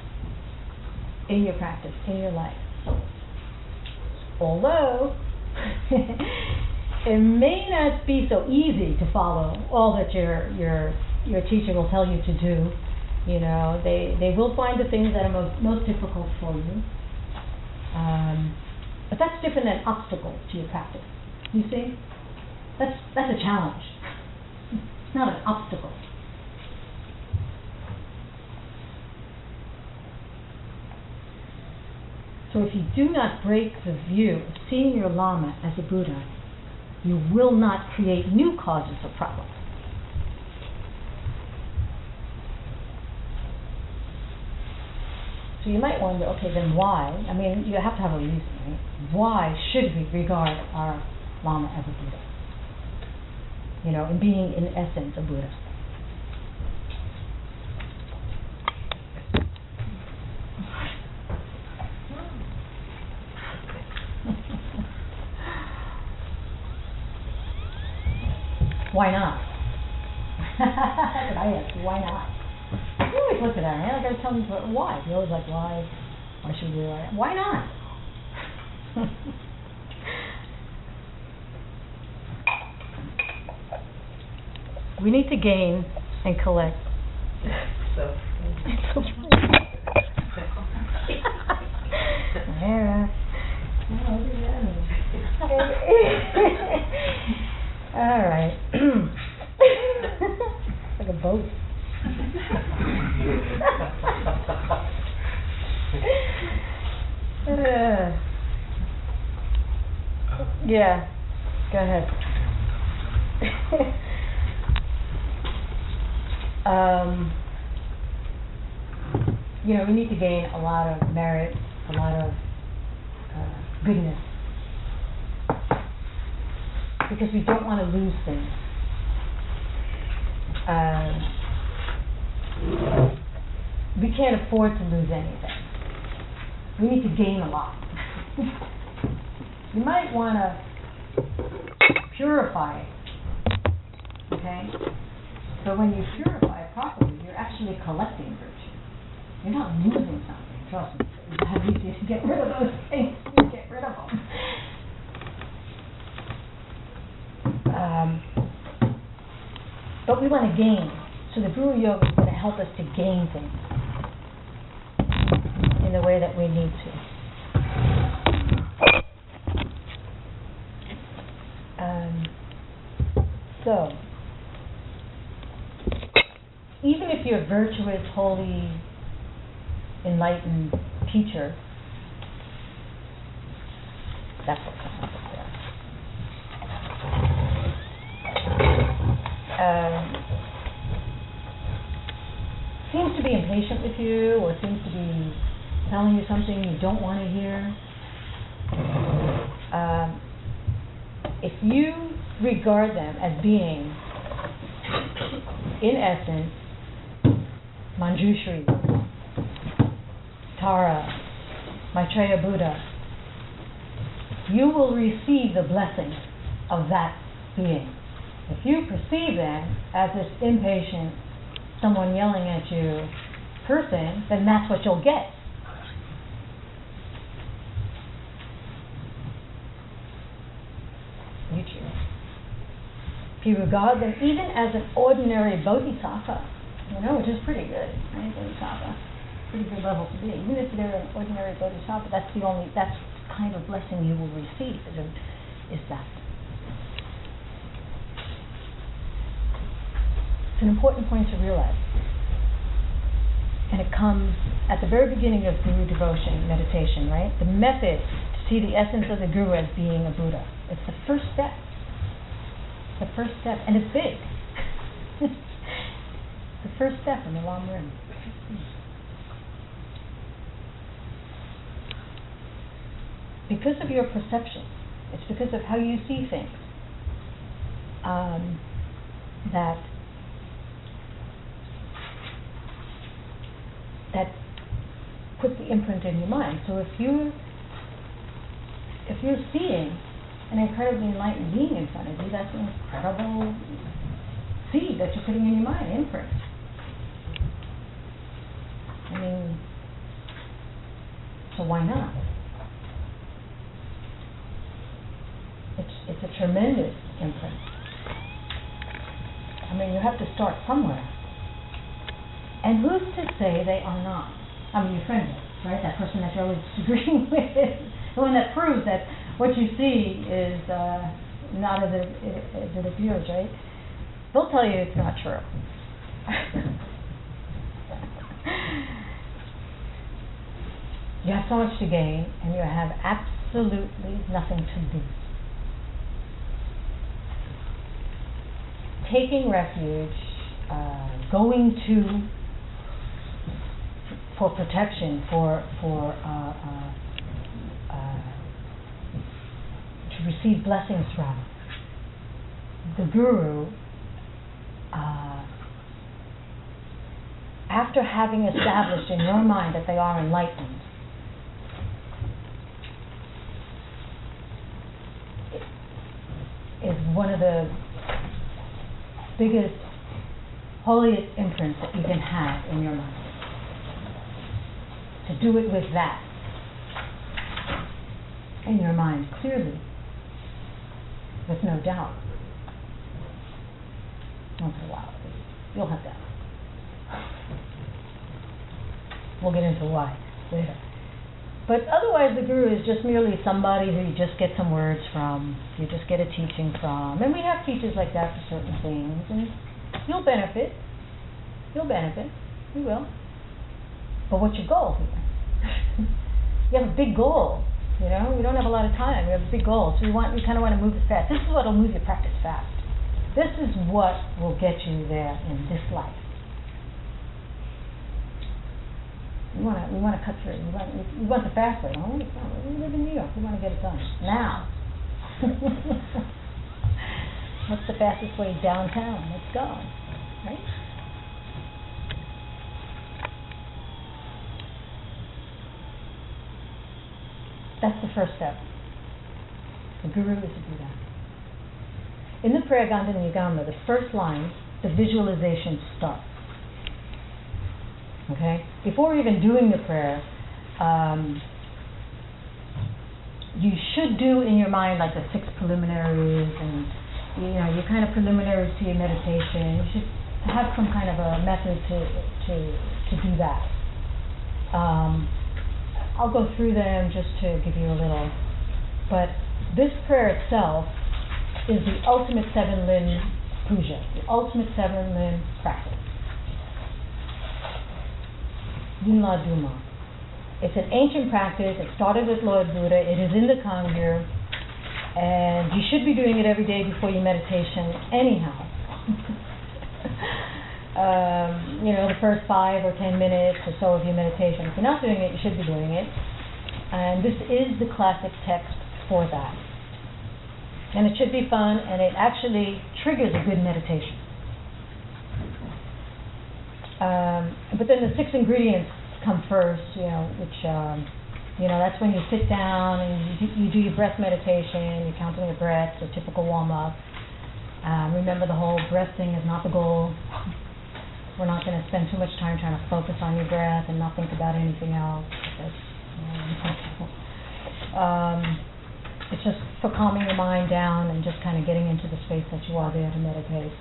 in your practice, in your life. Although it may not be so easy to follow all that your teacher will tell you to do. They will find the things that are most difficult for you. But that's different than obstacle to your practice. You see? That's a challenge. It's not an obstacle. So if you do not break the view of seeing your Lama as a Buddha, you will not create new causes of problems. So you might wonder, okay, then why? I mean, you have to have a reason, right? Why should we regard our Lama as a Buddha? And being in essence a Buddha. Why not? That's what I ask. Why not? You always look at that, right? I gotta tell me why. You're always like, why? Why should we do that? Why not? We need to gain and collect. So. Yeah. All right. Like a boat. Yeah. Go ahead. We need to gain a lot of merit, a lot of goodness. because we don't want to lose things. We can't afford to lose anything. We need to gain a lot. You might want to purify it, okay? But when you purify it properly, you're actually collecting virtue. You're not losing something, trust me. You just get rid of those things, you get rid of them. But we want to gain. So the Guru Yoga is going to help us to gain things in the way that we need to. So, even if you're a virtuous, holy, enlightened teacher, that's what comes up there. Seems to be impatient with you, or seems to be telling you something you don't want to hear. If you regard them as being, in essence, Manjushri, Tara, Maitreya Buddha, you will receive the blessing of that being. If you perceive them as this impatient, someone yelling at you person, then that's what you'll get. If you regard them even as an ordinary bodhisattva, which is pretty good, right? Bodhisattva, pretty good level to be. Even if they're an ordinary bodhisattva, that's the kind of blessing you will receive, is that. It's an important point to realize. And it comes at the very beginning of Guru devotion, meditation, right? The method to see the essence of the Guru as being a Buddha. It's the first step. The first step, and it's big. The first step in the long run. Because of your perception, it's because of how you see things, that put the imprint in your mind. So if you're seeing an incredibly enlightened being in front of you, that's an incredible seed that you're putting in your mind, imprint. I mean, so why not? It's a tremendous imprint. I mean, you have to start somewhere. And who's to say they are not? I mean, your friend is, right? That person that you're always disagreeing with, the one that proves that what you see is not as it appears, right? They'll tell you it's not true. You have so much to gain, and you have absolutely nothing to lose. Taking refuge, going to for protection, to receive blessings from the Guru, after having established in your mind that they are enlightened, is one of the biggest, holiest imprints that you can have in your mind. To do it with that in your mind clearly, with no doubt. Once in a while, you'll have doubt. We'll get into why later. But otherwise, the Guru is just merely somebody who you just get some words from, you just get a teaching from. And we have teachers like that for certain things, and you'll benefit. You'll benefit. You will. But what's your goal here? You have a big goal, We don't have a lot of time. We have a big goal, so we kind of want to move it fast. This is what will move your practice fast. This is what will get you there in this life. We want to cut through. We want the fast way. Oh, we live in New York. We want to get it done now. What's the fastest way downtown? Let's go, right? That's the first step. The Guru is the Buddha. In the prayer Gandha Nigama, the first line, the visualization starts. Okay? Before even doing the prayer, you should do in your mind like the 6 preliminaries and your kind of preliminaries to your meditation. You should have some kind of a method to do that. I'll go through them just to give you a little. But this prayer itself is the ultimate 7-limb puja, the ultimate 7-limb practice. Yunla Duma. It's an ancient practice. It started with Lord Buddha. It is in the Kangyur. And you should be doing it every day before your meditation anyhow. The first 5 or 10 minutes or so of your meditation. If you're not doing it, you should be doing it. And this is the classic text for that. And it should be fun, and it actually triggers a good meditation. But then the 6 ingredients come first, which, that's when you sit down and you do your breath meditation, you're counting your breaths, a typical warm-up. Remember, the whole breath thing is not the goal. We're not going to spend too much time trying to focus on your breath and not think about anything else. It's just for calming your mind down and just kind of getting into the space that you are there to meditate.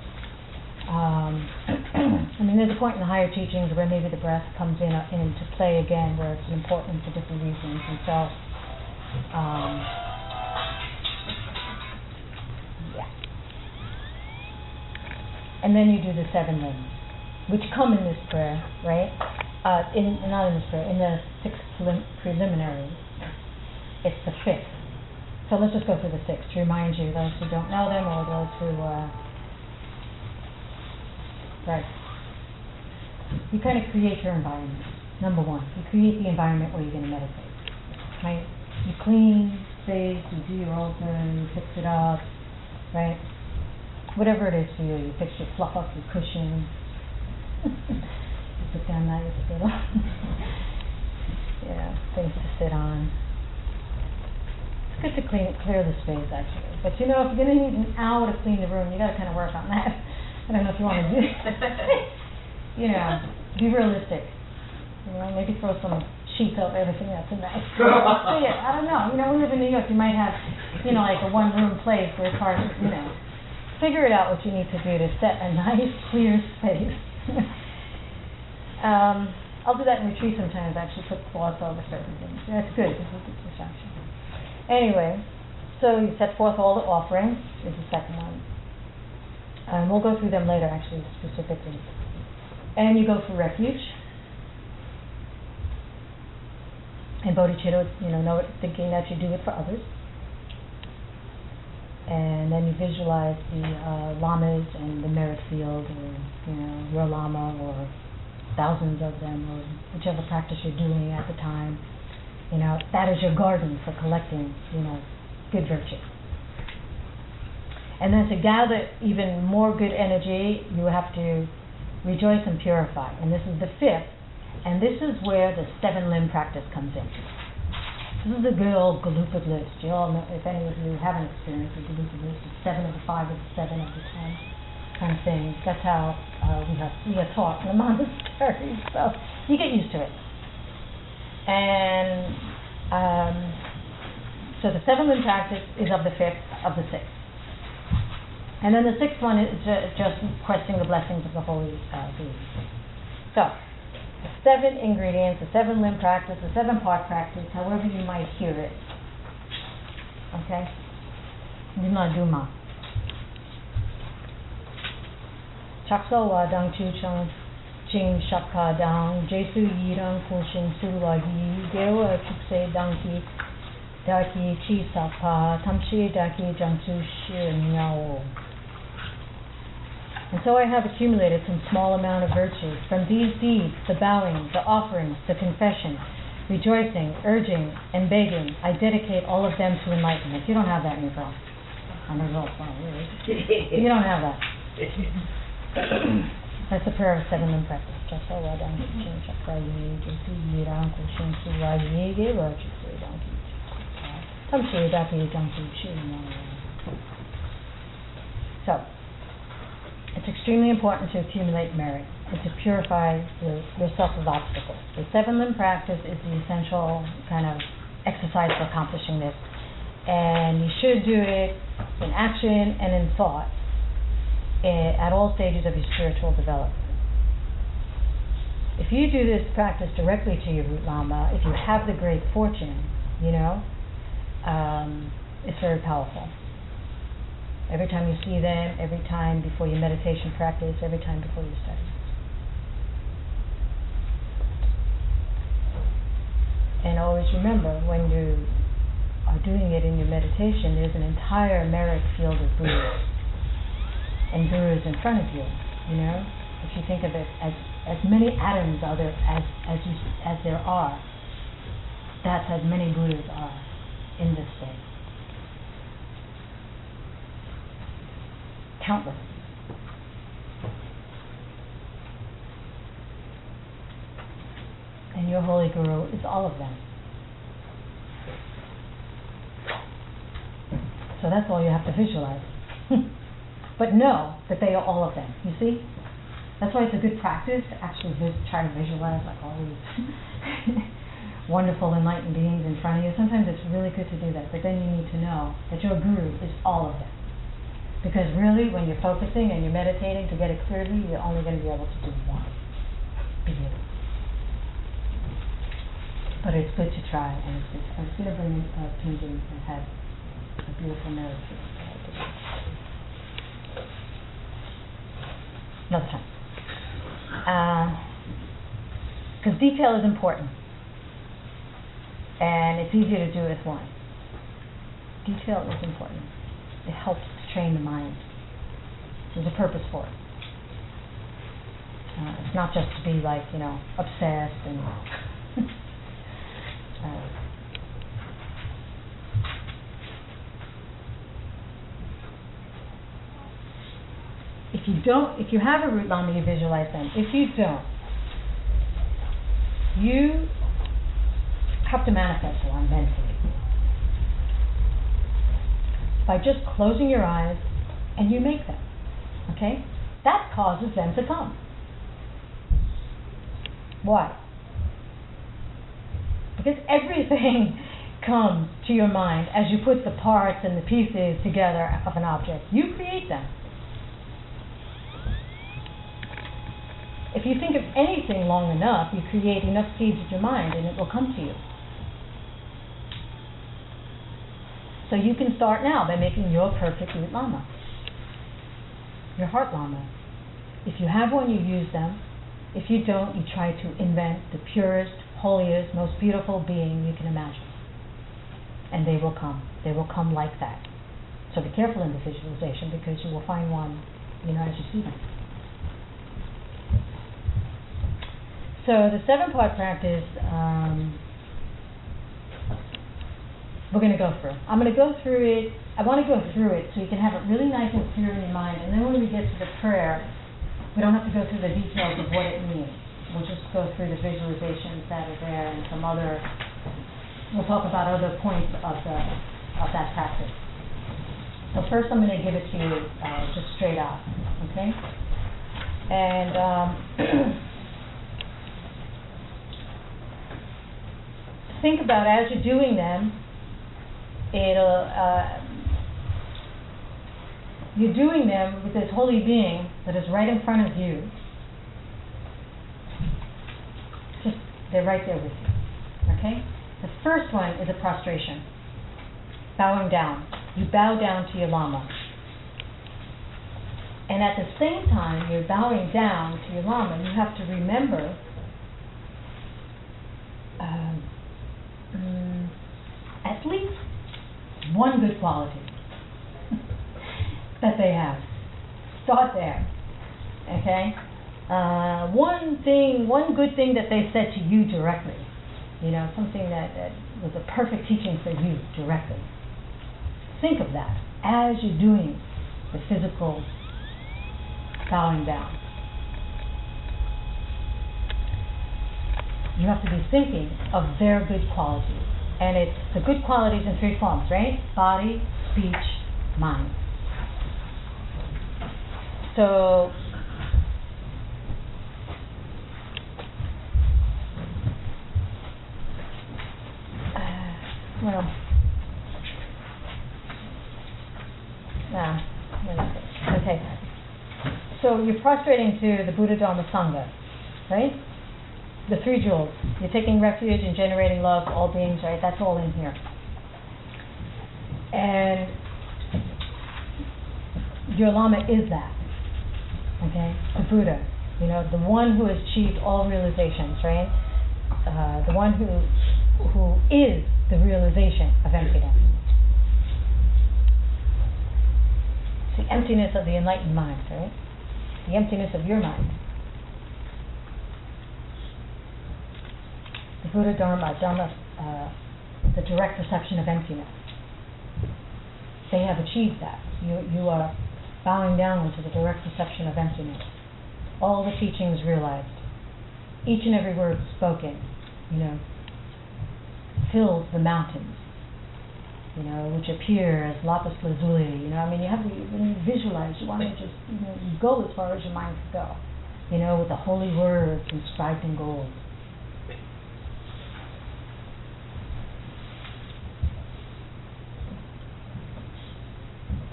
There's a point in the higher teachings where maybe the breath comes into play again, where it's important for different reasons. And so, and then you do the 7 limbs, which come in this prayer, right? Not in this prayer, in the 6 preliminaries. It's the 5th. So let's just go through the 6 to remind you, those who don't know them or those who, right. You kind of create your environment. Number 1, you create the environment where you're going to meditate, right? You clean space, you do your altar, you fix it up, right? Whatever it is for you, you fluff up your cushions. You put down nice little, things to sit on. It's good to clear the space, actually. But if you're going to need an hour to clean the room, you got to kind of work on that. I don't know if you want to do be realistic. Maybe throw some sheets over everything that's in there. I don't know. We live in New York. You might have, like a 1-room place where it's hard to, figure it out what you need to do to set a nice, clear space. I'll do that in retreat sometimes, actually put cloths over certain things. That's good. This is a distraction. Anyway, so you set forth all the offerings, is the second one. We'll go through them later, actually, specifically. And you go for refuge. And bodhicitta, thinking that you do it for others. And then you visualize the lamas and the merit field, or your lama, or thousands of them, or whichever practice you're doing at the time. That is your garden for collecting, good virtue. And then to gather even more good energy, you have to rejoice and purify. And this is the 5th, and this is where the 7-limb practice comes in. This is the good old Galupa list. You all know, if any of you haven't experienced the Galupa list, it's 7 of the 5 of the 7 of the 10 kind of thing. That's how we are taught in the monastery. So you get used to it. And so the 7-limb practice is of the 5th of the 6th. And then the 6th one is just requesting the blessings of the Holy Guru. So, the 7 ingredients, the 7-limb practice, the 7-part practice, however you might hear it. Okay? Yunla Duma. Chakso wa dang chu chang ching shakka dang jesu yirang kushin su la yi dewa chukse dang ki daki chi sapa tamshi daki jangsu shi nyao. And so I have accumulated some small amount of virtues. From these deeds, the bowing, the offerings, the confession, rejoicing, urging, and begging, I dedicate all of them to enlightenment. You don't have that in your book. on the results line, really. You don't have that. That's the prayer of 7 limb practice. So, it's extremely important to accumulate merit and to purify yourself of obstacles. The 7 limb practice is the essential kind of exercise for accomplishing this. And you should do it in action and in thought at all stages of your spiritual development. If you do this practice directly to your root lama, if you have the great fortune, it's very powerful. Every time you see them, every time before your meditation practice, every time before you study. And always remember, when you are doing it in your meditation, there's an entire merit field of gurus. And gurus in front of you, If you think of it as many atoms as there are, that's as many Buddhas are in this space. Countless. And your holy guru is all of them. So that's all you have to visualize. But know that they are all of them, you see? That's why it's a good practice to actually try to visualize like all these wonderful enlightened beings in front of you. Sometimes it's really good to do that, but then you need to know that your guru is all of them. Because really, when you're focusing and you're meditating to get it clearly, you're only going to be able to do one. Be you. But it's good to try, and it's good. I was going to bring in Tunjin and had a beautiful narrative. Another time. Because detail is important. And it's easier to do with one. Detail is important. It helps to train the mind. There's a purpose for it. It's not just to be like, obsessed and if you have a root lama, you visualize them. If you don't, you have to manifest one mentally by just closing your eyes, and you make them. Okay? That causes them to come. Why? Because everything comes to your mind as you put the parts and the pieces together of an object. You create them. If you think of anything long enough, you create enough seeds in your mind and it will come to you. So you can start now by making your perfect root lama, your heart lama. If you have one, you use them. If you don't, you try to invent the purest, holiest, most beautiful being you can imagine. And they will come. They will come like that. So be careful in the visualization, because you will find one, as you see them. So the 7-part practice, we're going to go through. I'm going to go through it. I want to go through it so you can have it really nice and clear in your mind. And then when we get to the prayer, we don't have to go through the details of what it means. We'll just go through the visualizations that are there and some other. We'll talk about other points of that practice. So first, I'm going to give it to you just straight out, okay? And think about, as you're doing them, you're doing them with this holy being that is right in front of you. Just, they're right there with you, okay? The first one is a prostration, bowing down. You bow down to your lama. And at the same time you're bowing down to your lama, you have to remember at least one good quality that they have. Start there, okay? One good thing that they said to you directly, something that was a perfect teaching for you directly. Think of that. as you're doing the physical bowing down, you have to be thinking of their good qualities. And it's the good qualities in three forms, right? Body, speech, mind. So, okay. So you're prostrating to the Buddha, Dharma, Sangha, right? The three jewels. You're taking refuge in generating love for all beings, right? That's all in here. And your lama is that, okay? The Buddha, you know, the one who has achieved all realizations, right? The one who is the realization of emptiness. It's the emptiness of the enlightened mind, right? The emptiness of your mind. The Buddha, Dharma, the direct perception of emptiness. They have achieved that. You are bowing down into the direct perception of emptiness. All the teachings realized. Each and every word spoken, you know, fills the mountains, you know, which appear as lapis lazuli. You know, I mean, when you visualize, you want to just, you know, go as far as your mind can go, you know, with the holy words inscribed in gold.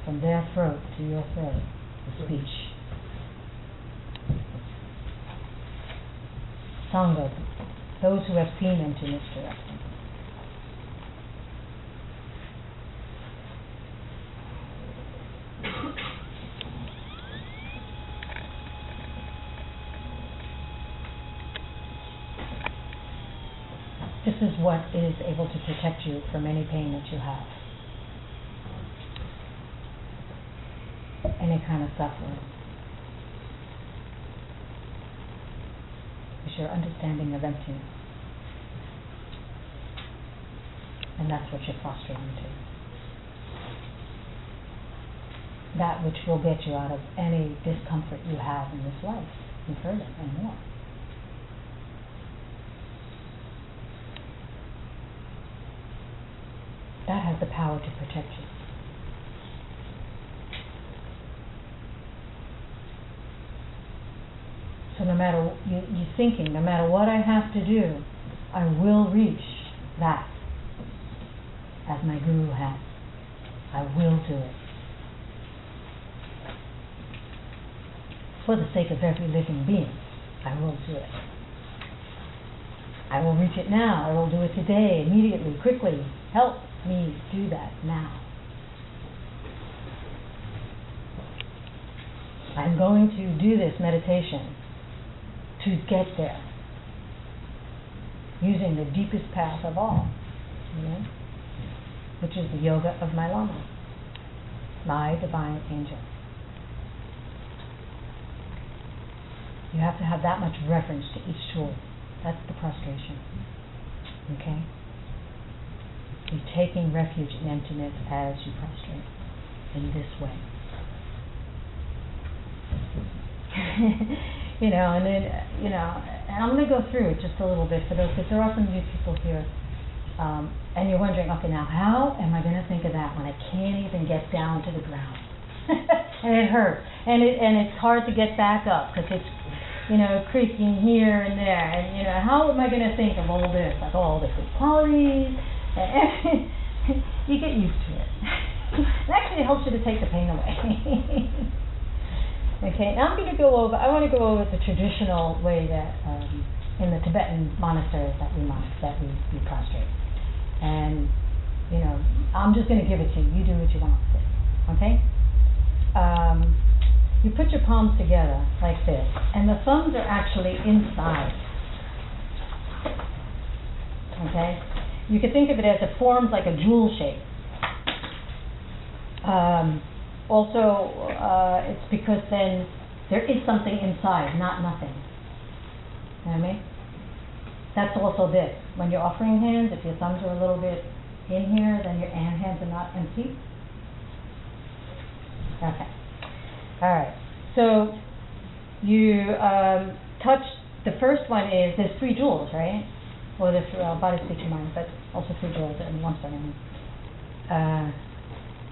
From their throat to your throat, the speech. Sangha, those who have seen emptiness directly. This is what is able to protect you from any pain that you have. Any kind of suffering. Is your understanding of emptiness. And that's what you're prostrating to. That which will get you out of any discomfort you have in this life, and further and more. That has the power to protect you. So no matter, you're thinking, no matter what I have to do, I will reach that as my Guru has. I will do it. For the sake of every living being, I will do it. I will reach it now. I will do it today, immediately, quickly. Help me do that now. I'm going to do this meditation to get there, using the deepest path of all, you know, which is the yoga of my lama, my divine angel. You have to have that much reverence to each tool. That's the prostration. Okay? You're taking refuge in emptiness as you prostrate in this way. You know, and then, you know, and I'm going to go through it just a little bit for those, because there are some new people here, and you're wondering, okay, now how am I going to think of that when I can't even get down to the ground? And it hurts, and it's hard to get back up, because it's, you know, creaking here and there, and, you know, how am I going to think of all this, like all the good qualities? And you get used to it. It actually helps you to take the pain away. Okay, now I want to go over the traditional way that in the Tibetan monasteries that we prostrate. And, you know, I'm just going to give it to you. You do what you want with it. Okay? You put your palms together like this, and the thumbs are actually inside. Okay? You could think of it as it forms like a jewel shape. Also, it's because then there is something inside, not nothing. You know what I mean? That's also this. When you're offering hands, if your thumbs are a little bit in here, then your hands are not empty. Okay. All right. So you touch, the first one is, there's 3 jewels, right? Well, there's body, speech, and mind, but also 3 jewels in one setting.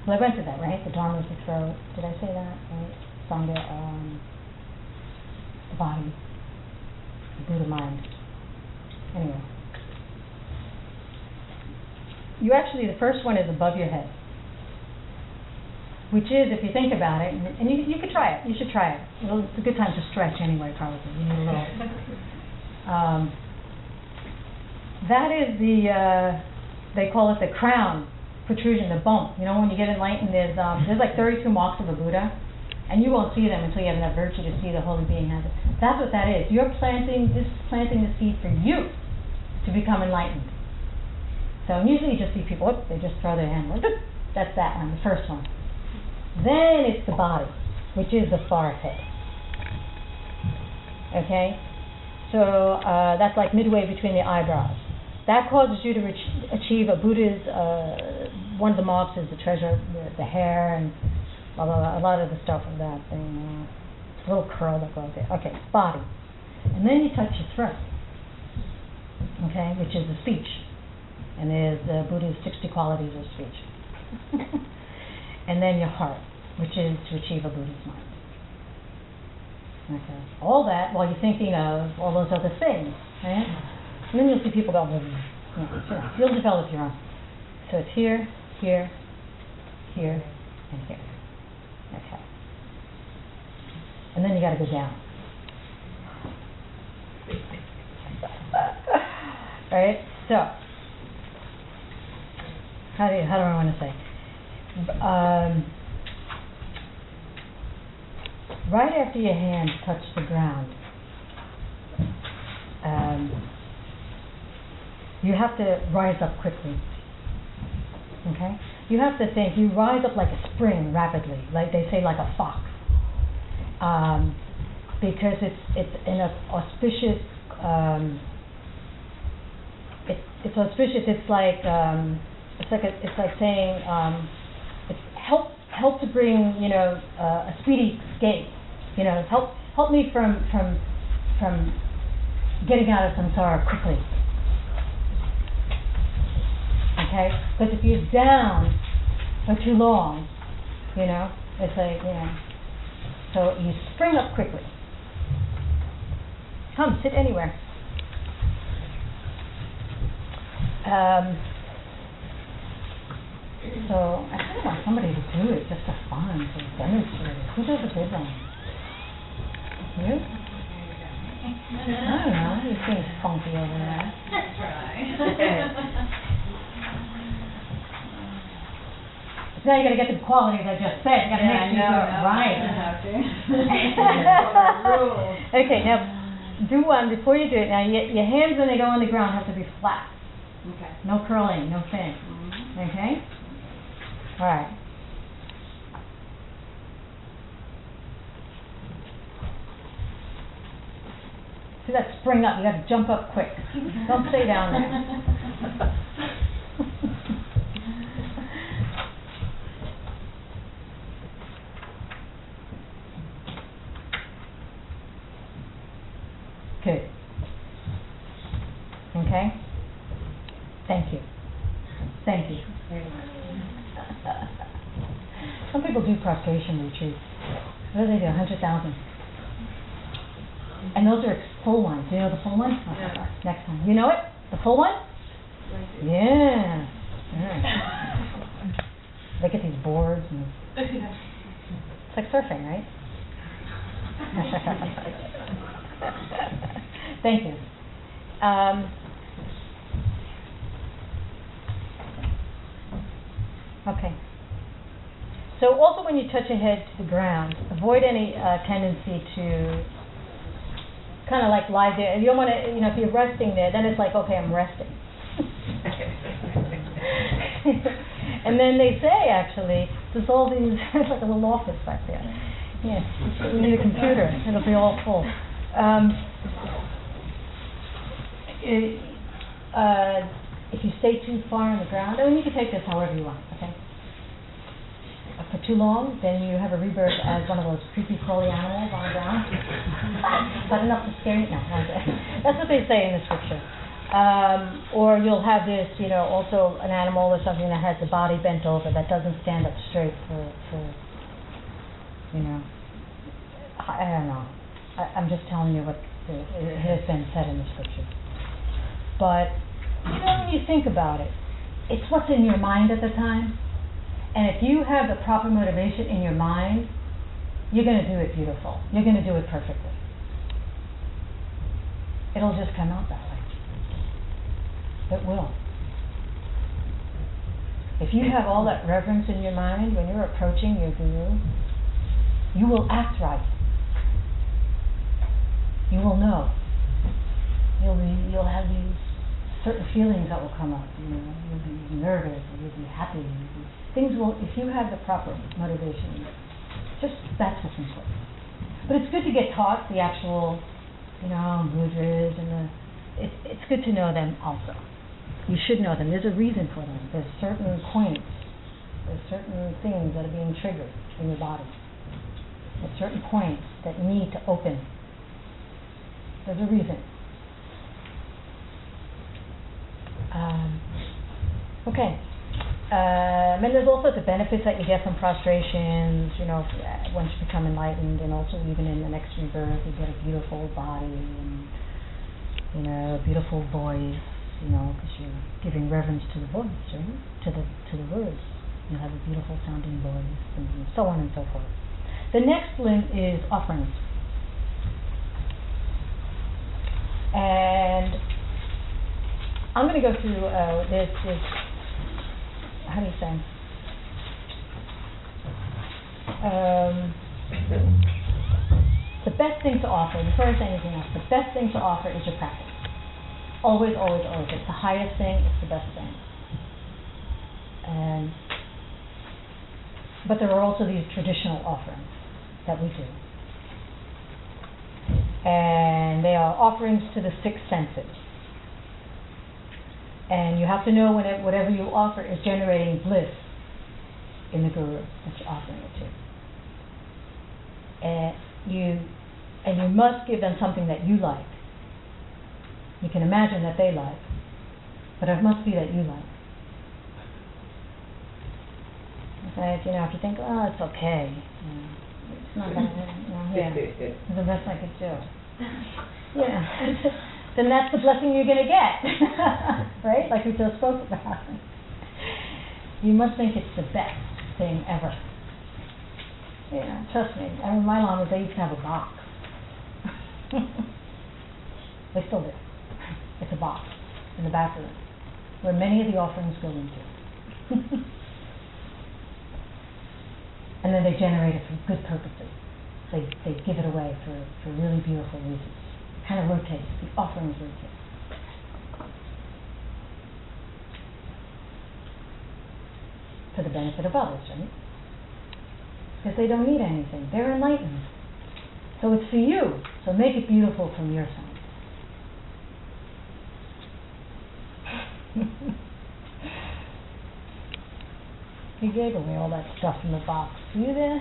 Well, I went to that, right? The Dharma is the throat. Did I say that? Right? Sangha, the body, the Buddha mind. Anyway. You actually, the first one is above your head, which is, if you think about it, and you could try it. You should try it. It's a good time to stretch anyway, probably. You need a little. That is the, they call it the crown protrusion, the bump. You know, when you get enlightened, there's like 32 marks of a Buddha, and you won't see them until you have enough virtue to see the holy being has it. That's what that is. You're planting the seed for you to become enlightened. So usually you just see people, they just throw their hand, that's that one, the first one. Then it's the body, which is the forehead. Okay? So that's like midway between the eyebrows. That causes you to achieve a Buddha's, one of the marks is the treasure, the hair, and blah, blah, blah, a lot of the stuff of that thing, a little curl that goes there. Okay, body. And then you touch your throat, okay, which is the speech. And there's the Buddha's 60 qualities of speech. And then your heart, which is to achieve a Buddhist mind. Okay. All that while you're thinking of all those other things, right? And then you'll see people go, you'll develop your own. So it's here, here, here, and here. Okay. And then you got to go down. Right? So, how do I want to say? Right after your hands touch the ground, you have to rise up quickly. Okay? You have to think, you rise up like a spring rapidly, like they say, like a fox. Because it's in an auspicious, it's auspicious, it's like saying, it's help to bring, you know, a speedy escape, you know, help me from getting out of samsara quickly. Okay? Because if you're down for too long, you know, it's like, you know, so you spring up quickly. Come, sit anywhere. So I kind of want somebody to do it just for fun, to demonstrate it. Who does a good one? You? I don't know. You seem funky over there. So now you got to get the qualities I just said. You got to make sure you do it right. Okay, now do one before you do it. Now your hands when they go on the ground have to be flat. Okay. No curling, no fin. Okay. All right. See that spring up? You got to jump up quick. Don't stay down there. Good. Okay. Thank you. Thank you. Some people do prostration retreats. What do they do? 100,000. And those are full ones. Do you know the full one? Okay. Next time. You know it? The full one? Yeah. They get these boards and it's like surfing, right? Thank you. Okay. So also when you touch your head to the ground, avoid any tendency to kind of like lie there. You don't want to, you know, if you're resting there, then it's like, okay, I'm resting. And then they say, actually, there's all these, it's like a little office back there. Yeah, we need a computer. It'll be all full. If you stay too far on the ground, I mean, you can take this however you want, okay? For too long, then you have a rebirth as one of those creepy crawly animals on the ground. But enough to scare you. No, that's what they say in the scripture. Or you'll have this, also an animal or something that has the body bent over, that doesn't stand up straight for I don't know. I'm just telling you what it has been said in the scripture. But, when you think about it, it's what's in your mind at the time. And if you have the proper motivation in your mind, you're going to do it beautiful. You're going to do it perfectly. It'll just come out that way. It will. If you have all that reverence in your mind when you're approaching your guru, you will act right. You will know. You'll have these certain feelings that will come up. You'll be nervous, or you'll be happy. Things will, if you have the proper motivation, that's what's important. But it's good to get taught the actual, mudras and it's good to know them also. You should know them. There's a reason for them. There's certain points. There's certain things that are being triggered in your body. There's certain points that need to open. There's a reason. Okay. And there's also the benefits that you get from prostrations, once you become enlightened, and also even in the next rebirth, you get a beautiful body and, a beautiful voice, because you're giving reverence to the voice, right? To the words. You'll have a beautiful sounding voice, and so on and so forth. The next limb is offerings. And I'm going to go through this, how do you say? The best thing to offer, before I say anything else, the best thing to offer is your practice. Always, always, always. It's the highest thing, it's the best thing. But there are also these traditional offerings that we do. And they are offerings to the six senses. And you have to know whatever you offer is generating bliss in the guru that you're offering it to. And you must give them something that you like. You can imagine that they like, but it must be that you like. If you think, oh, it's okay, it's not going to, it's the best I could do. Then that's the blessing you're going to get, right? Like we just spoke about. You must think it's the best thing ever. Trust me. I mean, my lamas, they used to have a box. They still do. It's a box in the bathroom where many of the offerings go into. And then they generate it for good purposes. They give it away for really beautiful reasons. Kind of rotates. The offerings rotate. For the benefit of others, right? Because they don't need anything. They're enlightened. So it's for you. So make it beautiful from your side. He gave away all that stuff in the box. Were you there?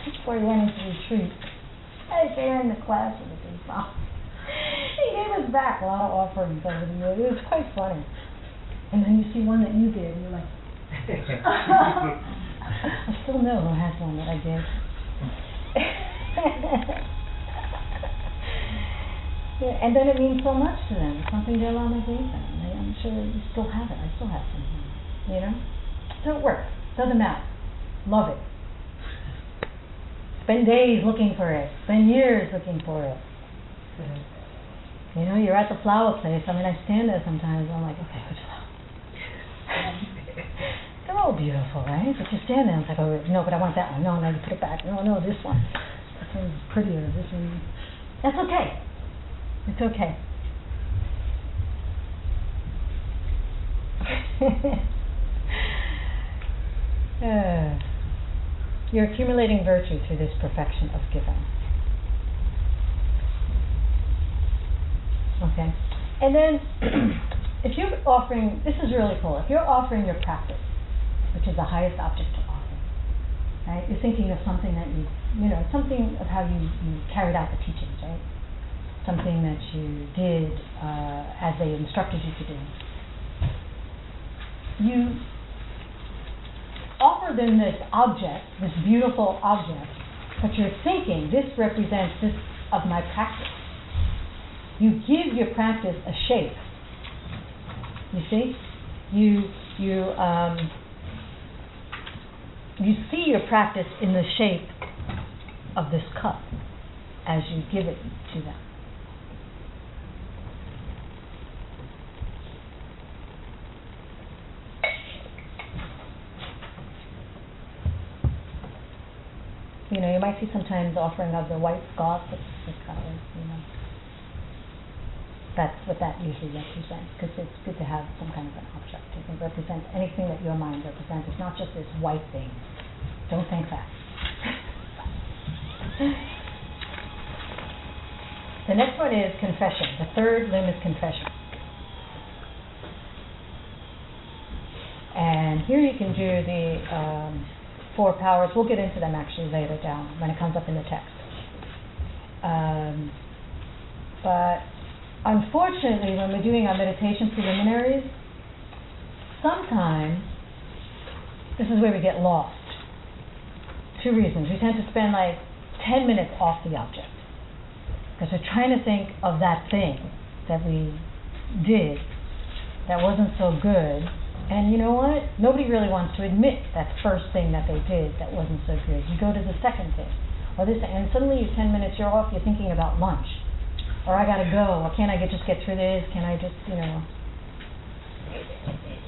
Before he went into retreat. I was there in the class with the people. He gave us back a lot of offerings over the years. It was quite funny. And then you see one that you did, and you're like, I still know who has one that I did. And then it means so much to them. It's something their lama gave them. I'm sure you still have it. I still have something. So it works. Doesn't matter. Love it. Spend days looking for it. Spend years looking for it. You're at the flower place. I mean, I stand there sometimes. I'm like, okay, which flower? They're all beautiful, right? But you stand there and it's like, oh, no, but I want that one. No, you put it back. No, this one. This one's prettier. This one. That's okay. It's okay. You're accumulating virtue through this perfection of giving. Okay? And then, if you're offering, this is really cool, if you're offering your practice, which is the highest object to offer, right? You're thinking of something that something of how you carried out the teachings, right? Something that you did as they instructed you to do. You offer them this object, this beautiful object, but you're thinking, this represents this of my practice. You give your practice a shape. You see? You see your practice in the shape of this cup as you give it to them. You might see sometimes offering of the white scarf, it's kind of, that's what that usually represents, because it's good to have some kind of an object. It can represent anything that your mind represents. It's not just this white thing. Don't think that. The next one is confession. The third limb is confession. And here you can do the 4 powers. We'll get into them actually later down when it comes up in the text. But unfortunately, when we're doing our meditation preliminaries, sometimes this is where we get lost. 2 reasons. We tend to spend like 10 minutes off the object because we're trying to think of that thing that we did that wasn't so good. And you know what? Nobody really wants to admit that first thing that they did that wasn't so good. You go to the second thing, or this, and suddenly you're 10 minutes, you're off, you're thinking about lunch. Or I gotta go, or can't I just get through this? Can I just,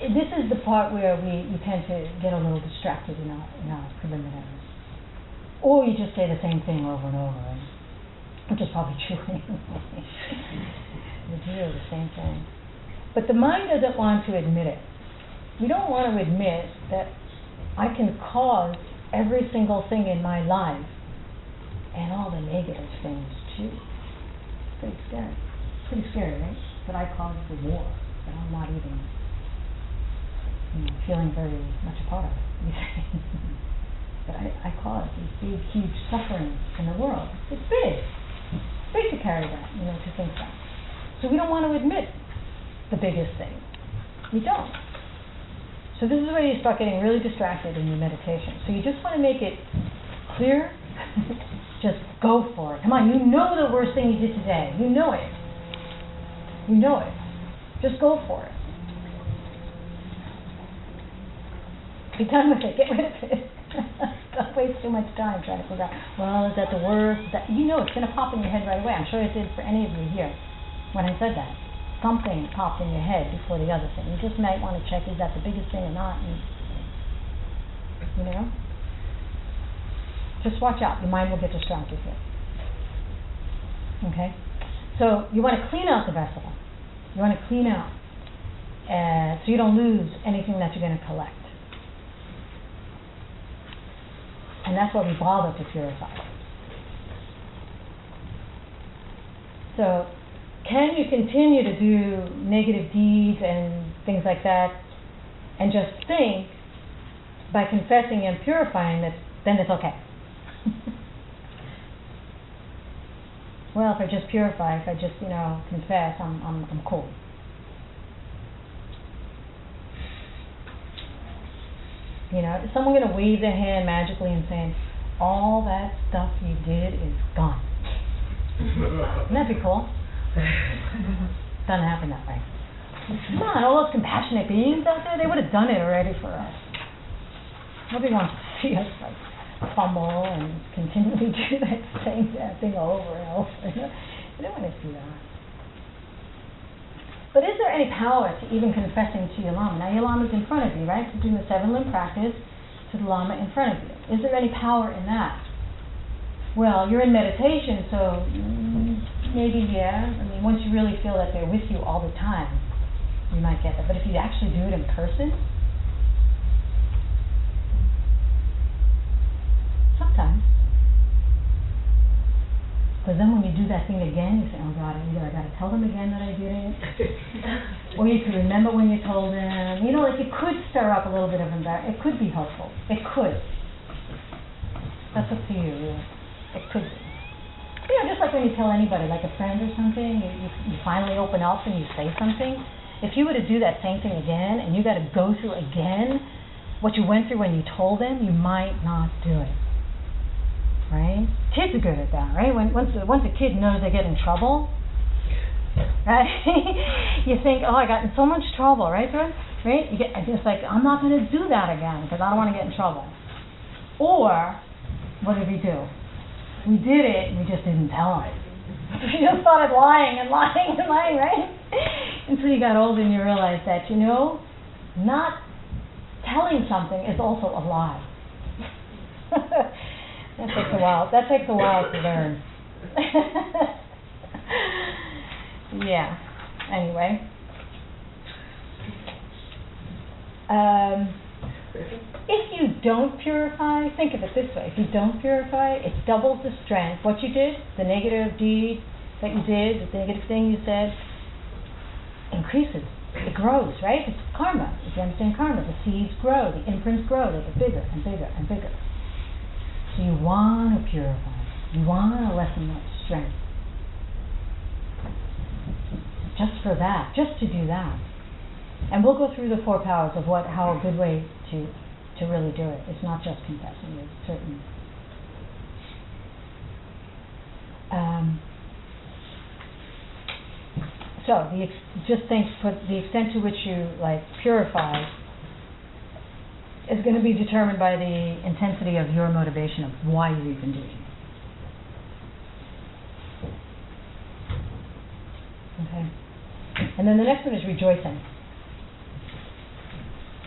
This is the part where we tend to get a little distracted in our preliminaries. Or you just say the same thing over and over, which is probably true anyway. You do the same thing. But the mind doesn't want to admit it. We don't want to admit that I can cause every single thing in my life and all the negative things too. It's pretty scary. Pretty scary, right? That I caused the war, that I'm not even feeling very much a part of it. But I caused these big, huge sufferings in the world. It's big. It's big to carry that, to think that. So we don't want to admit the biggest thing. We don't. So this is where you start getting really distracted in your meditation. So you just want to make it clear. Just go for it. Come on, you know the worst thing you did today. You know it. You know it. Just go for it. Be done with it. Get rid of it. Don't waste too much time trying to figure out, well, is that the worst? It's going to pop in your head right away. I'm sure it did for any of you here when I said that. Something popped in your head before the other thing. You just might want to check, is that the biggest thing or not? And, just watch out. Your mind will get distracted here. Okay? So you want to clean out the vessel. You want to clean out so you don't lose anything that you're going to collect. And that's what we bother to purify. So can you continue to do negative deeds and things like that and just think by confessing and purifying that then it's okay? Well, if I just purify, if I just, confess, I'm cool. Is someone going to wave their hand magically and say, all that stuff you did is gone? Wouldn't that be cool? Doesn't happen that way. Come on, all those compassionate beings out there, they would have done it already for us. Nobody wants to see us fumble and continually do that same thing over and over. You don't want to see that. But is there any power to even confessing to your lama? Now your lama's in front of you, right? You're doing the 7-limb practice to the lama in front of you. Is there any power in that? Well, you're in meditation, so maybe, yeah. I mean, once you really feel that they're with you all the time, you might get that. But if you actually do it in person, sometimes. Because then when you do that thing again, you say, oh God, either I got to tell them again that I did it, or you can remember when you told them. It could stir up a little bit of embarrassment. It could be helpful. It could. That's up to you, really. It could be. Just like when you tell anybody, like a friend or something, you finally open up and you say something. If you were to do that same thing again, and you got to go through again what you went through when you told them, you might not do it. Right? Kids are good at that, right? Once a kid knows they get in trouble, right? You think, oh, I got in so much trouble, right, Fred? Right? You get just like, I'm not going to do that again because I don't want to get in trouble. Or, what did we do? We did it and we just didn't tell him. We just started lying and lying and lying, right? Until you got older and you realized that, not telling something is also a lie. That takes a while. That takes a while to learn. Yeah. Anyway. If you don't purify, think of it this way. If you don't purify, it doubles the strength. What you did, the negative deed that you did, the negative thing you said, increases. It grows, right? It's karma. If you understand karma, the seeds grow, the imprints grow, they get bigger and bigger and bigger. So you want to purify. You want to lessen that strength. Just for that, just to do that. And we'll go through the 4 powers of how a good way to really do it. It's not just confessing, it's certain. So just think, for the extent to which you purify is going to be determined by the intensity of your motivation of why you're even doing it. Okay. And then the next one is rejoicing.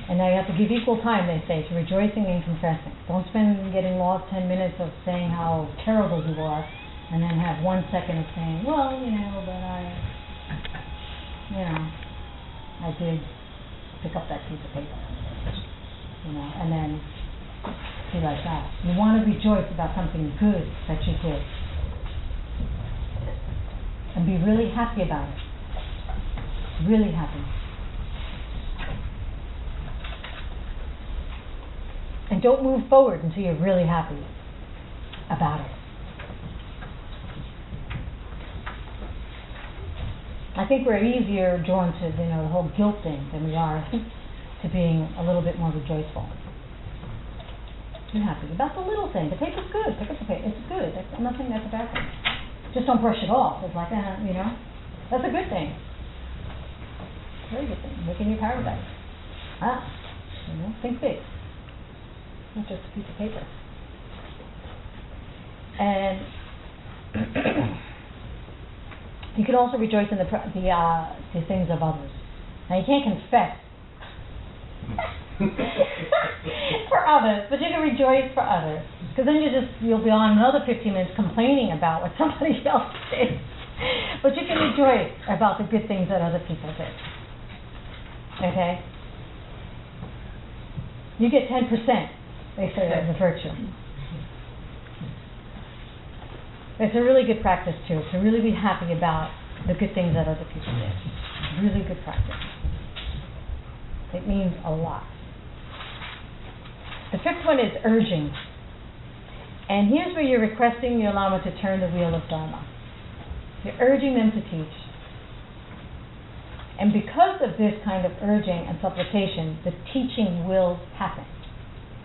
And now you have to give equal time, they say, to rejoicing and confessing. Don't spend getting lost 10 minutes of saying how terrible you are, and then have 1 second of saying, well, but I did pick up that piece of paper. And then be like that. You want to rejoice about something good that you did. And be really happy about it. Really happy. And don't move forward until you're really happy about it. I think we're easier drawn to the whole guilt thing than we are to being a little bit more rejoiceful. Be happy about the little thing. The paper's good. Pick up the paper. It's good. I'm not saying that's a bad thing. Just don't brush it off. It's like, that's a good thing. Very good thing. Making your paradise. Think big. Not just a piece of paper. And you can also rejoice in the things of others. Now you can't confess for others, but you can rejoice for others. Because then you'll be on another 15 minutes complaining about what somebody else did. But you can rejoice about the good things that other people did. Okay? You get 10%, they say, of the virtue. It's a really good practice, too, to really be happy about the good things that other people did. Really good practice. It means a lot. The 5th one is urging. And here's where you're requesting your lama to turn the wheel of Dharma. You're urging them to teach. And because of this kind of urging and supplication, the teaching will happen.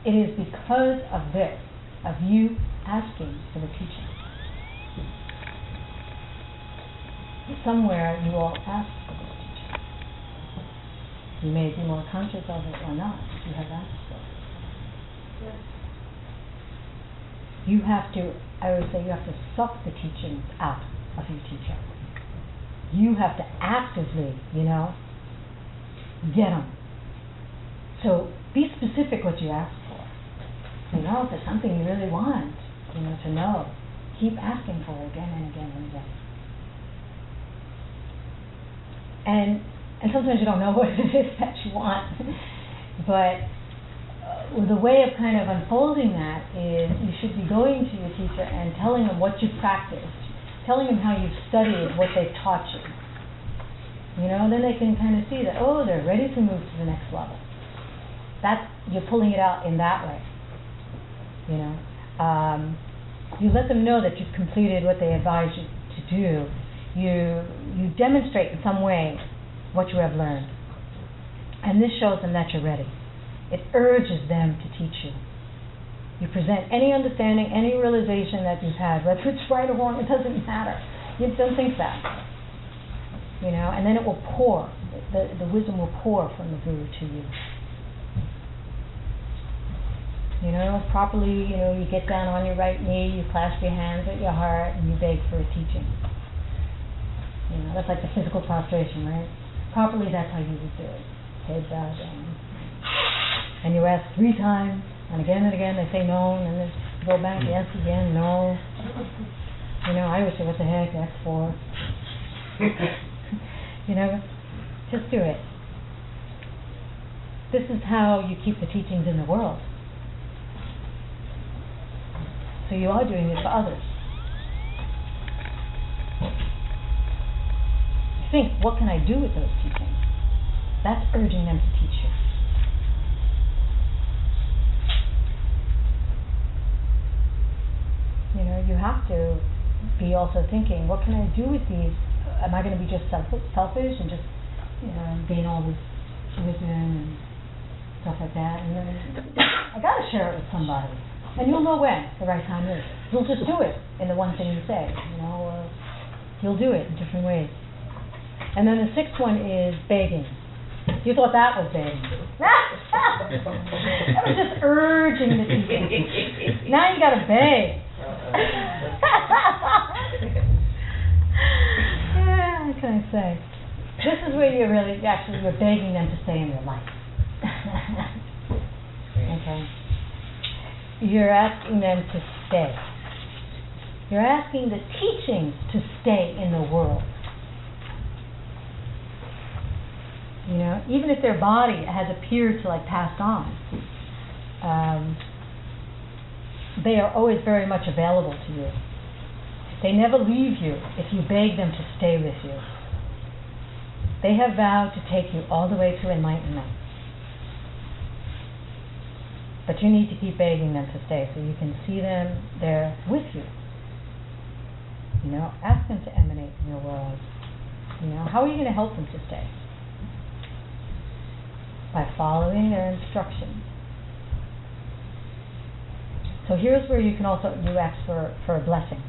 It is because of this, of you asking for the teaching. Somewhere you all ask for this teaching. You may be more conscious of it or not. You have asked for it. Yes. You have to, I would say, you have to suck the teachings out of your teacher. You have to actively, get them. So be specific what you ask for. If there's something you really want, to know, keep asking for it again and again and again. And sometimes you don't know what it is that you want, but the way of kind of unfolding that is you should be going to your teacher and telling them what you've practiced, telling them how you've studied what they've taught you. Then they can kind of see that, they're ready to move to the next level. You're pulling it out in that way. you let them know that you've completed what they advised you to do. You demonstrate in some way what you have learned. And this shows them that you're ready. It urges them to teach you. You present any understanding, any realization that you've had, whether it's right or wrong, it doesn't matter. You don't think that. And then it will pour. The wisdom will pour from the Guru to you. Properly, you get down on your right knee, you clasp your hands at your heart, and you beg for a teaching. That's like the physical prostration, right? Properly, that's how you would do it. Head bowed down. And you ask 3 times, and again, they say no, and then you go back, yes again, no. I always say, what the heck, that's for. Just do it. This is how you keep the teachings in the world. So you are doing it for others. You think, what can I do with those teachings? That's urging them to teach you. You have to be also thinking, what can I do with these? Am I going to be just selfish and just, gain all this wisdom and stuff like that? And then I got to share it with somebody. And you'll know when the right time is. You'll just do it in the one thing you say, or you'll do it in different ways. And then the 6th one is begging. You thought that was begging. That was just urging the teaching. Now you got to beg. Yeah, what can I say? This is where you're begging them to stay in your life. Okay? You're asking them to stay. You're asking the teachings to stay in the world. Even if their body has appeared to pass on, they are always very much available to you. They never leave you if you beg them to stay with you. They have vowed to take you all the way to enlightenment. But you need to keep begging them to stay so you can see them there with you. Ask them to emanate in your world. How are you going to help them to stay? By following their instructions. So here's where you can also ask for a blessing.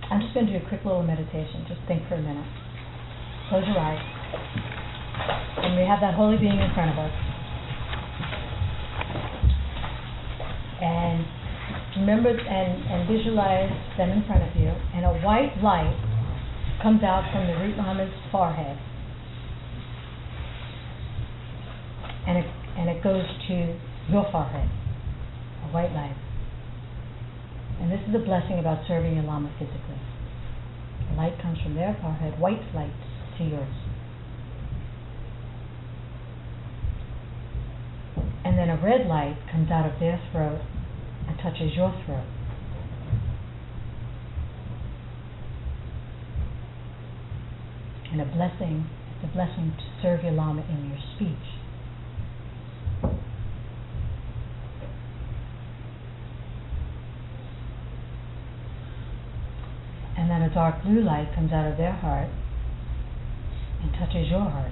I'm just going to do a quick little meditation. Just think for a minute. Close your eyes. And we have that holy being in front of us. And remember and visualize them in front of you. And a white light comes out from the root lama's forehead. And it goes to your forehead. A white light. And this is a blessing about serving your lama physically. The light comes from their forehead, white light to yours. And then a red light comes out of their throat and touches your throat. And the blessing to serve your lama in your speech. And then a dark blue light comes out of their heart and touches your heart.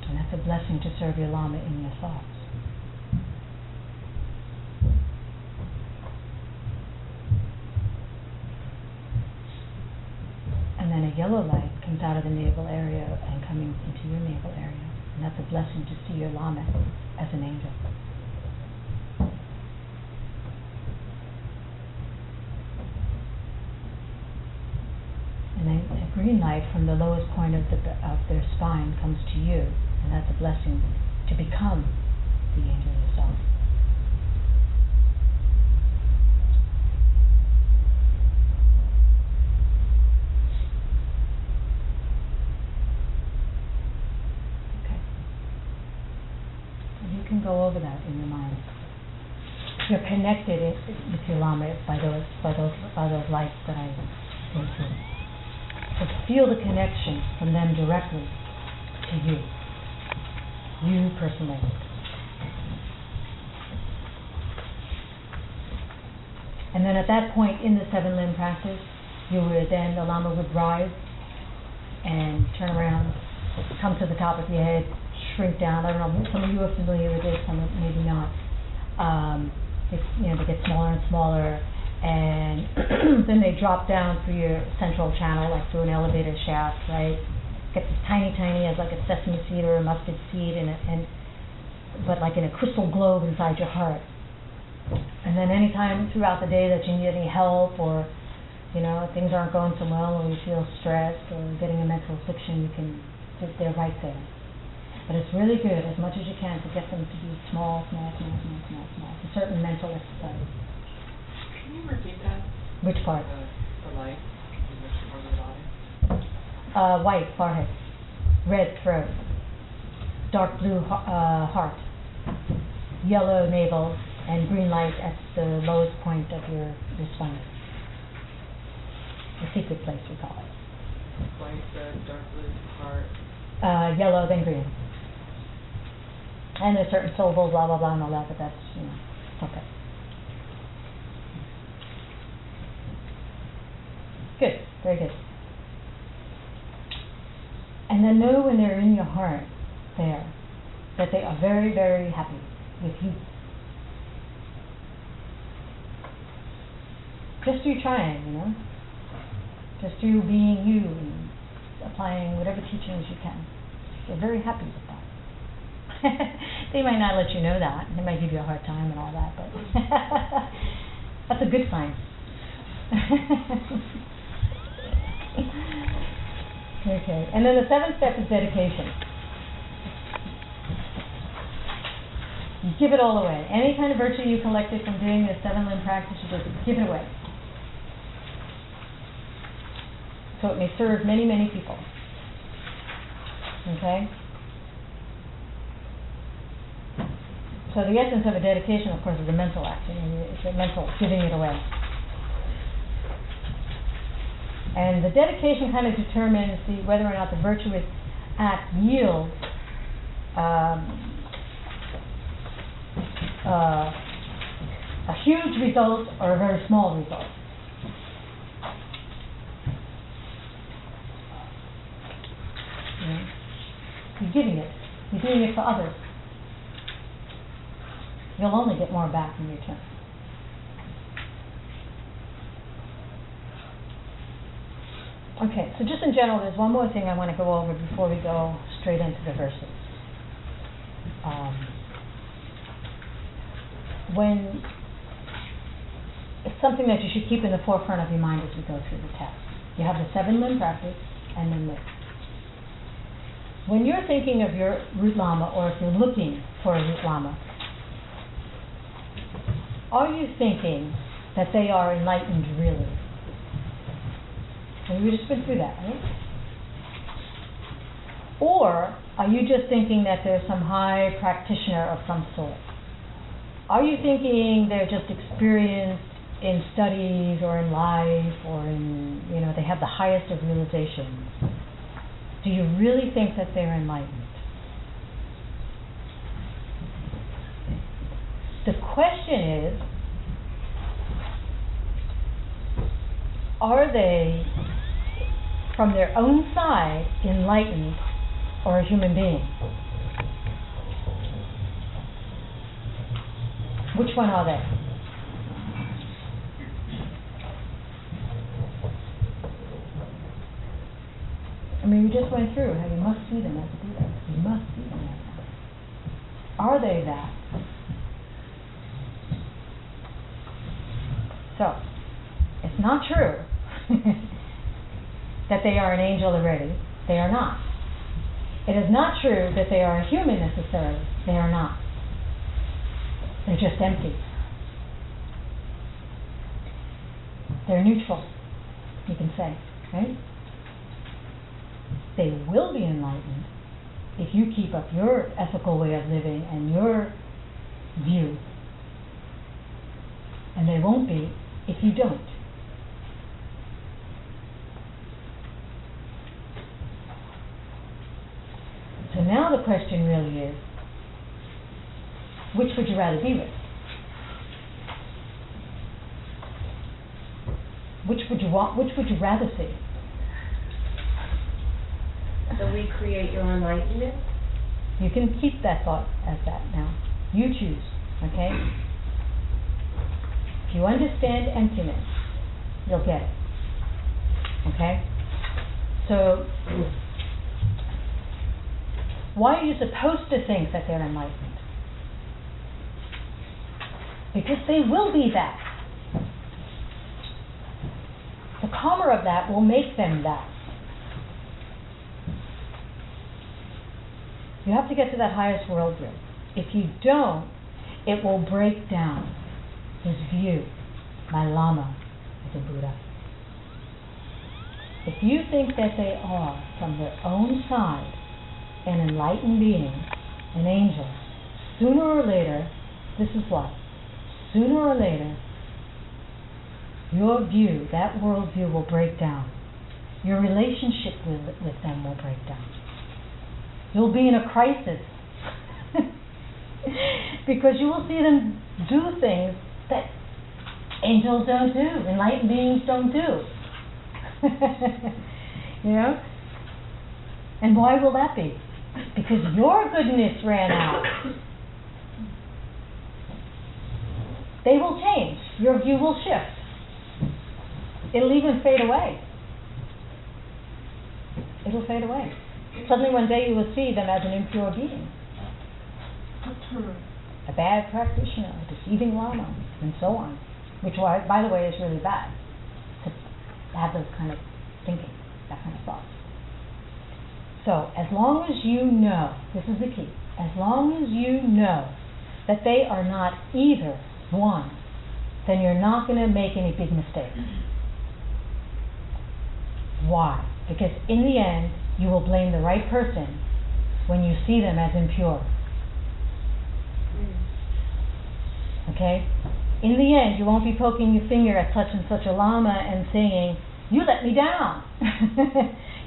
And that's a blessing to serve your lama in your thoughts. And then a yellow light comes out of the navel area and coming into your navel area. And that's a blessing to see your lama as an angel. And then a green light from the lowest point of their spine comes to you, and that's a blessing to become the angel yourself. Okay. And you can go over that in your mind. you're connected with your lama by those lights that I go through. So feel the connection from them directly to you personally. And then at that point in the 7-limb practice, the lama would rise and turn around, come to the top of your head, shrink down. I don't know, some of you are familiar with this, some maybe not. They get smaller and smaller, and then they drop down through your central channel, like through an elevator shaft, right? Gets as tiny as like a sesame seed or a mustard seed, but like in a crystal globe inside your heart. And then anytime throughout the day that you need any help, or things aren't going so well, or you feel stressed or getting a mental affliction, they're right there. But it's really good, as much as you can, to get them to be small. It's a certain mental exercise. Can you repeat that? Which part? The light in which part of the body? White forehead, red throat, dark blue heart, yellow navel, and green light at the lowest point of your spine. The secret place, we call it. White, red, dark blue, heart. Yellow, then green. And there's certain syllables, blah, blah, blah, and all that, but that's, okay. Good, very good. And then know when they're in your heart there, that they are very, very happy with you. Just you trying, just you being you and applying whatever teachings you can. They're very happy with that. They might not let you know that. They might give you a hard time and all that, but that's a good sign. Okay, and then the 7th step is dedication. You give it all away. Any kind of virtue you collected from doing this 7-limb practice, you just give it away. So it may serve many, many people. Okay? So the essence of a dedication, of course, is a mental action. It's a mental giving it away. And the dedication kind of determines whether or not the virtuous act yields a huge result or a very small result. You're giving it. You're doing it for others. You'll only get more back in return. Okay, so just in general, there's one more thing I want to go over before we go straight into the verses. It's something that you should keep in the forefront of your mind as we go through the text. You have the 7-limb practice and then this. When you're thinking of your root lama, or if you're looking for a root lama, are you thinking that they are enlightened really? And we just went through that, right? Or are you just thinking that they're some high practitioner of some sort? Are you thinking they're just experienced in studies or in life, or in, they have the highest of realizations? Do you really think that they're enlightened? The question is, are they, from their own side, enlightened or a human being? Which one are they? I mean, we just went through how you must see them as Buddha. You must see them as that. Are they that? So, it's not true that they are an angel already. They are not. It is not true that they are a human necessarily. They are not. They're just empty. They're neutral, you can say, right? They will be enlightened if you keep up your ethical way of living and your view And they won't be if you don't. So now the question really is, which would you rather be with? Which would you want? Which would you rather see? So we create your enlightenment? You can keep that thought as that now. You choose, okay? If you understand emptiness, you'll get it. Okay? So, why are you supposed to think that they're enlightened? Because they will be that. The karma of that will make them that. You have to get to that highest world view. If you don't, it will break down this view. My lama is a Buddha. If you think that they are, from their own side, an enlightened being, an angel, sooner or later, this is what? Sooner or later, your view, that world view will break down. Your relationship with them will break down. You'll be in a crisis because you will see them do things that angels don't do, enlightened beings don't do. You know? And why will that be? Because your goodness ran out. They will change. Your view will shift. It'll even fade away. It'll fade away. Suddenly one day you will see them as an impure being. A bad practitioner, a deceiving lama, and so on. Which, by the way, is really bad. To have those kind of thinking, that kind of thoughts. So, as long as you know, this is the key, as long as you know that they are not either one, then you're not going to make any big mistakes. Why? Because in the end, you will blame the right person when you see them as impure. Okay? In the end, you won't be poking your finger at such and such a lama and saying, "You let me down."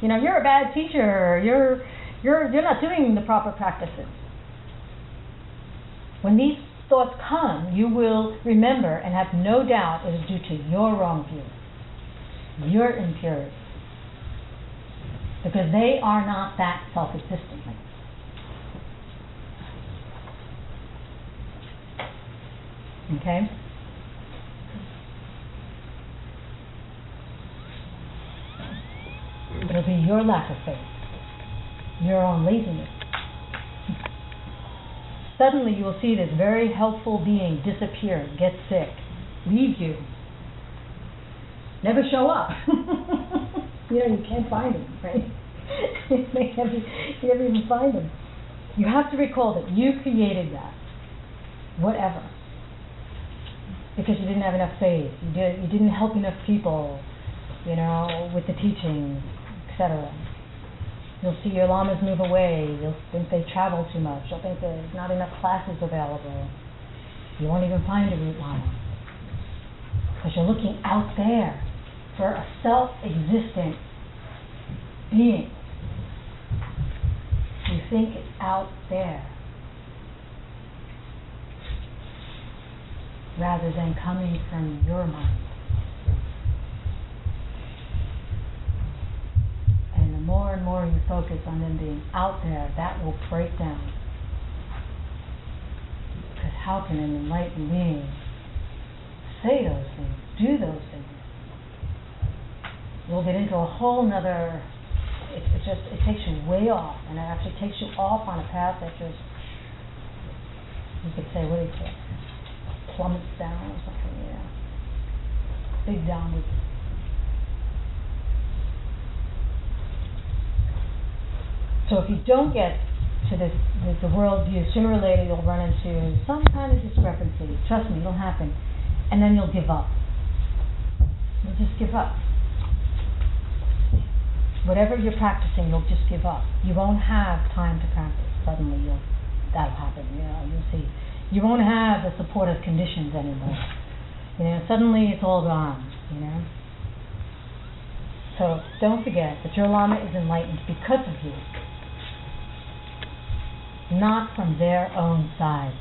You know, you're a bad teacher. You're not doing the proper practices. When these thoughts come, you will remember and have no doubt it is due to your wrong view, your impurity. Because they are not that self-existently. Okay? It'll be your lack of faith, your own laziness. Suddenly you will see this very helpful being disappear, get sick, leave you, never show up. You know, you can't find him, right? You never even find him. You have to recall that you created that, whatever, because you didn't have enough faith. You didn't help enough people, you know, with the teaching, etc. You'll see your lamas move away. You'll think they travel too much. You'll think there's not enough classes available. You won't even find a root lama because you're looking out there for a self-existent being. You think it's out there rather than coming from your mind. And the more and more you focus on them being out there, that will break down. Because how can an enlightened being say those things, do those things? We'll get into a whole nother, it takes you way off, and it actually takes you off on a path that just, you could say, what do you say, plummets down or something, yeah. Big downward. So if you don't get to the world view, sooner or later you'll run into some kind of discrepancy. Trust me, it'll happen. And then you'll give up. You'll just give up. Whatever you're practicing, you'll just give up. You won't have time to practice. Suddenly that'll happen, you know, you'll see. You won't have the supportive conditions anymore. You know, suddenly it's all gone, you know. So don't forget that your Lama is enlightened because of you, not from their own side.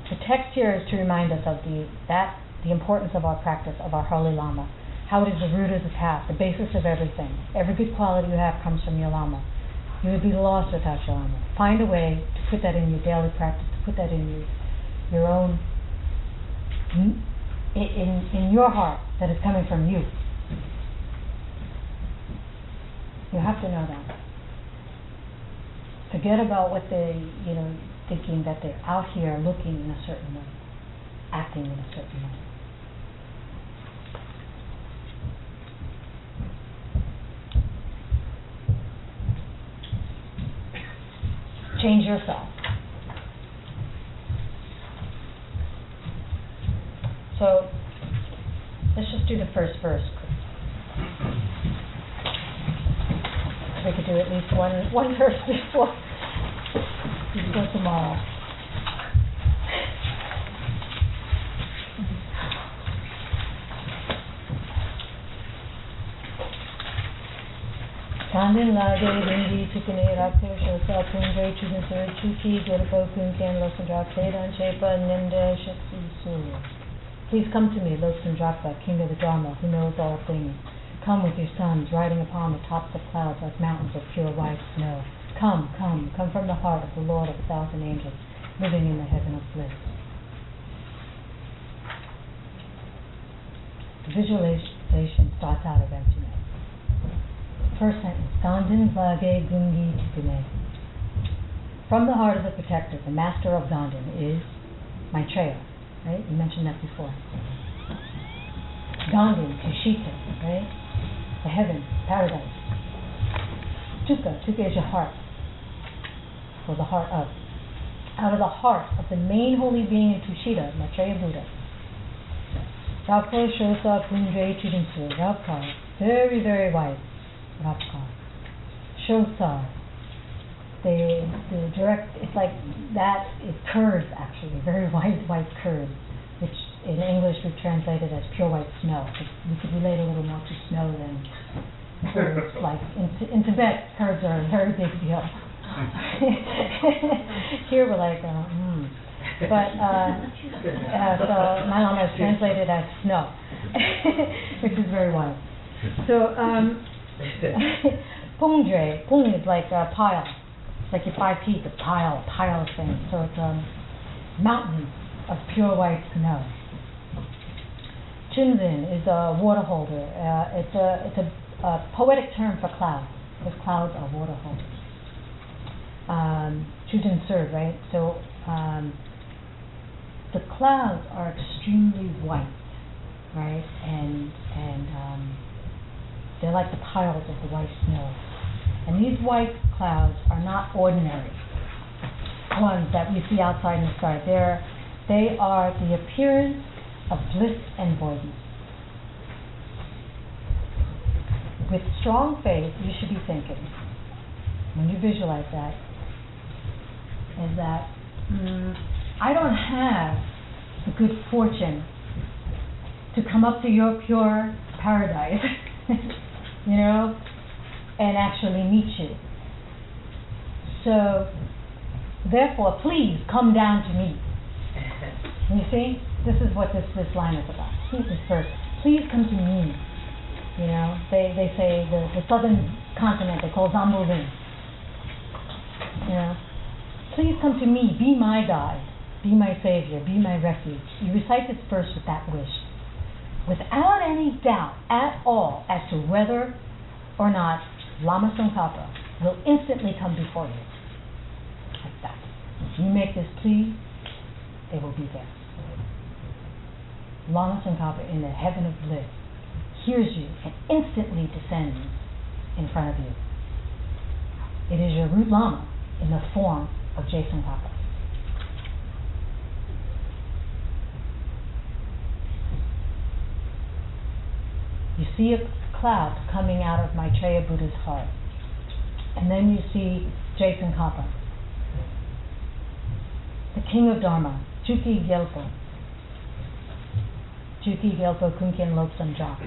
The text here is to remind us of the importance of our practice, of our Holy Lama, how it is the root of the path, the basis of everything. Every good quality you have comes from your Lama. You would be lost without your Lama. Find a way to put that in your daily practice, to put that in your own, in your heart, that is coming from you. You have to know that. Forget about what they, thinking that they're out here looking in a certain way, acting in a certain way. Change yourself. So, let's just do the first verse. We could do at least one verse before we go tomorrow. Kandin lage ringi tukune rakto shosa pungre chudin sur chuki gurpo kunken losandraksedan chepa nimde shitsu su. Please come to me, Losandrakpa, king of the Dharma, who knows all things. Come with your sons, riding upon the tops of clouds like mountains of pure white snow. Come from the heart of the Lord of 1,000 angels, living in the heaven of bliss. The visualization starts out of emptiness. First sentence, Gandhin Vage Gungi Tukune. From the heart of the protector, the master of Gandhin is Maitreya, right? You mentioned that before. Gandhin, Tushita, right? The heaven, paradise. Tuka is your heart, or the heart of. Out of the heart of the main holy being in Tushita, Maitreya Buddha. Rapko Shosa Punjay Chudinsu, Rapka, very, very wide. Rapka. Shosa. The direct, it's like that, it curves actually, very white curves, which in English we've translated as pure white snow. We could relate a little more to snow than curves. Like in Tibet, curves are a very big deal. Here we're like, But so my Lama is translated as snow, which is very white. So Pung is like a pile. It's like your 5 feet, a pile of things. So it's mountains of pure white snow. Chunzin is a water holder. It's a poetic term for clouds, because clouds are water holders. Chujin Sur, right? So the clouds are extremely white, right? And they're like the piles of the white snow. And these white clouds are not ordinary ones that we see outside in the sky. They are the appearance of bliss and voidness. With strong faith, you should be thinking, when you visualize that, is that I don't have the good fortune to come up to your pure paradise, and actually meet you. So, therefore, please come down to me. You see, this is what this line is about. This verse. Please come to me. They say the southern continent they call Zambulin. Please come to me. Be my guide. Be my savior. Be my refuge. You recite this verse with that wish, without any doubt at all as to whether or not Lama Tsongkapa will instantly come before you. Like that. If you make this plea, they will be there. Lama Tsongkapa in the heaven of bliss hears you and instantly descends in front of you. It is your root Lama in the form of Je Tsongkapa. You see a cloud coming out of Maitreya Buddha's heart. And then you see Je Tsongkapa. the king of Dharma, Juki Gyalpo. Juki Gyalpo Kunkin Lobsam Japa.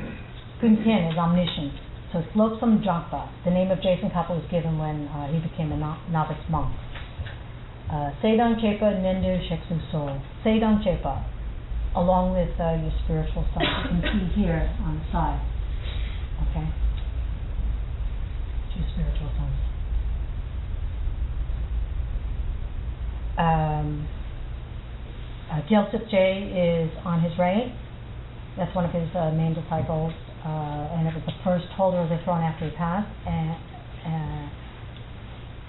Kunkin is omniscient. So it's Lobsam Japa. The name of Je Tsongkapa was given when he became a novice monk. Seidang Chepa Nendu Sheksu Soul. Seidang Chepa, along with your spiritual self. You can see here on the side. Okay? Two spiritual sons. Gyaltsip Je is on his right. That's one of his main disciples, and it was the first holder of the throne after he passed.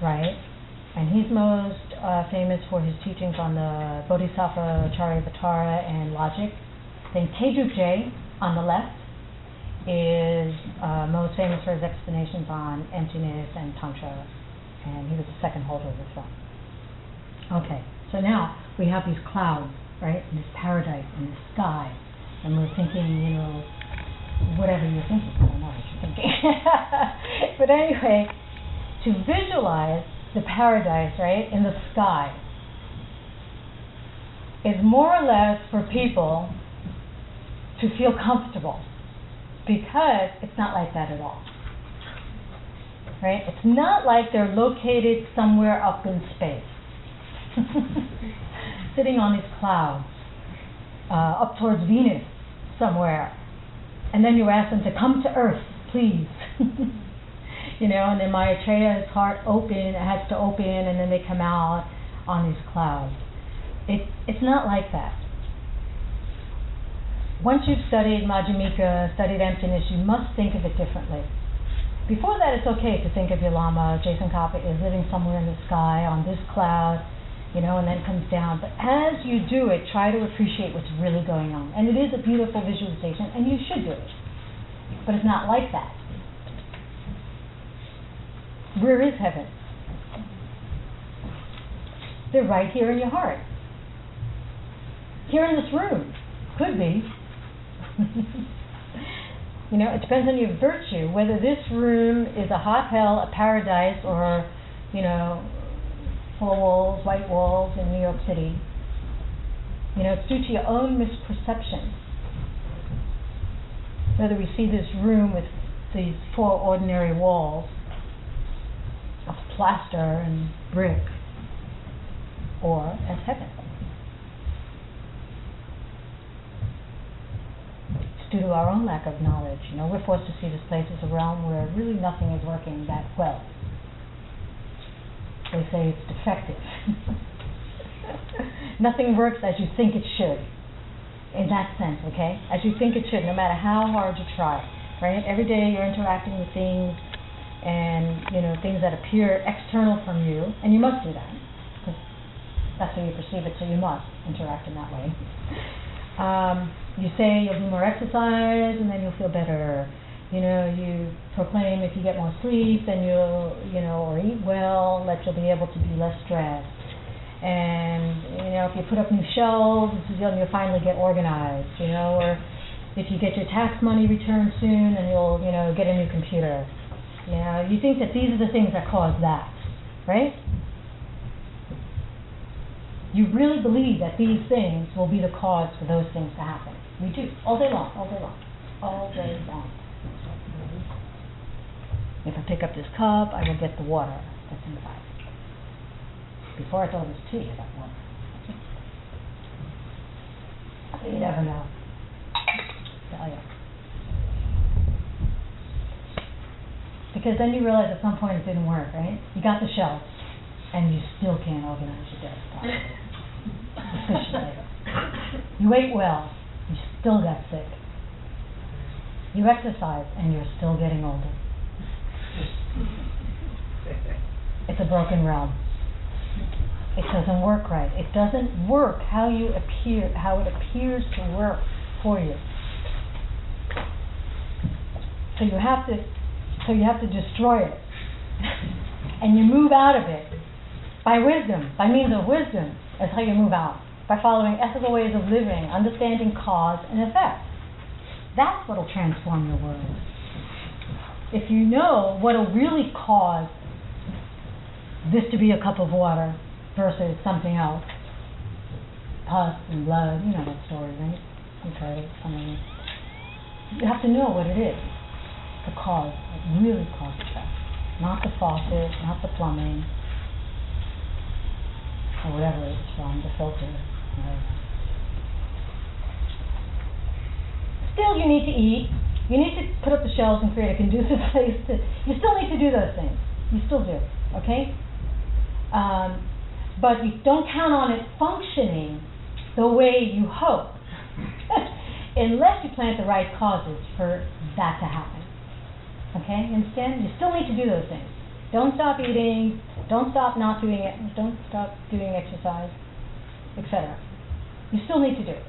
Right, and he's most famous for his teachings on the Bodhisattva Charyavatara and logic. Then Tejuk Je on the left is most famous for his explanations on emptiness and Tantra, and he was the second holder of the throne. Okay, so now we have these clouds, right, and this paradise and this sky, and we're thinking, whatever you're thinking, I don't know what you're thinking. But anyway, to visualize the paradise, right, in the sky is more or less for people to feel comfortable, because it's not like that at all. Right? It's not like they're located somewhere up in space. Sitting on these clouds, up towards Venus somewhere, and then you ask them to come to Earth, please. And then Maitreya's heart has to open, and then they come out on these clouds. It's not like that. Once you've studied Madhyamika, studied emptiness, you must think of it differently. Before that, it's okay to think of your lama, Je Tsongkapa, is living somewhere in the sky on this cloud, and then comes down. But as you do it, try to appreciate what's really going on. And it is a beautiful visualization, and you should do it. But it's not like that. Where is heaven? They're right here in your heart. Here in this room. Could be. It depends on your virtue, whether this room is a hot hell, a paradise, or, full walls, white walls in New York City. It's due to your own misperception. Whether we see this room with these four ordinary walls of plaster and brick, or as heaven. It's due to our own lack of knowledge. We're forced to see this place as a realm where really nothing is working that well. They say it's defective. Nothing works as you think it should. In that sense, okay? As you think it should, no matter how hard you try, right? Every day you're interacting with things, and things that appear external from you, and you must do that, because that's how you perceive it, so you must interact in that way. You say you'll do more exercise, and then you'll feel better. You proclaim if you get more sleep, then you'll, or eat well, that you'll be able to be less stressed. And, if you put up new shelves, you'll finally get organized, or if you get your tax money returned soon, then you'll, get a new computer. You think that these are the things that cause that, right? You really believe that these things will be the cause for those things to happen. We do, all day long, all day long, all day long. If I pick up this cup, I will get the water that's inside. Before I thought it was tea, I got water. You never know. Tell you. Because then you realize at some point it didn't work, right? You got the shelves, and you still can't organize your desktop efficiently. You ate well, you still got sick. You exercise, and you're still getting older. It's a broken realm. It doesn't work right. It doesn't work how it appears to work for you. So you have to destroy it. And you move out of it by wisdom, by means of wisdom. That's how you move out. By following ethical ways of living, understanding cause and effect. That's what will transform your world. If you know what will really cause this to be a cup of water versus something else, pus and blood. You know that story, right? You've heard it. You have to know what it is, the cause, what really causes that. Not the faucet, not the plumbing, or whatever it's from, the filter, whatever. Still, you need to eat. You need to put up the shelves and create a conducive place to... You still need to do those things. You still do, okay? But you don't count on it functioning the way you hope, unless you plant the right causes for that to happen. Okay, understand? You still need to do those things. Don't stop eating. Don't stop not doing it. Don't stop doing exercise, etc. You still need to do it.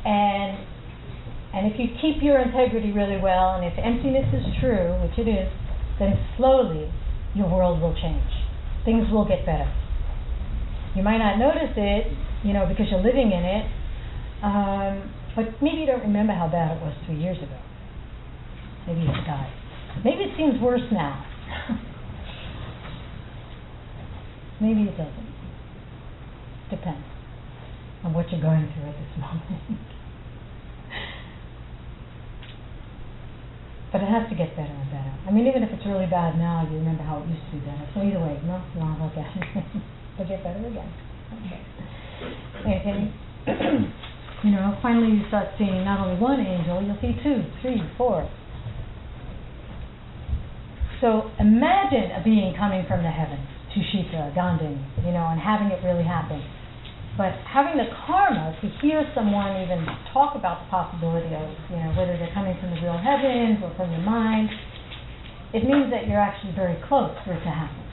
And if you keep your integrity really well, and if emptiness is true, which it is, then slowly your world will change. Things will get better. You might not notice it, because you're living in it, but maybe you don't remember how bad it was 3 years ago. Maybe you forgot. Maybe it seems worse now. Maybe it doesn't. Depends on what you're going through at this moment. But it has to get better and better. I mean, even if it's really bad now, you remember how it used to be better. So either way, no, okay. It'll get better again. Okay. Finally you start seeing not only one angel, you'll see 2, 3, 4. So imagine a being coming from the heavens, Tushita, Gandhi, and having it really happen. But having the karma to hear someone even talk about the possibility of, whether they're coming from the real heavens or from your mind, it means that you're actually very close for it to happen,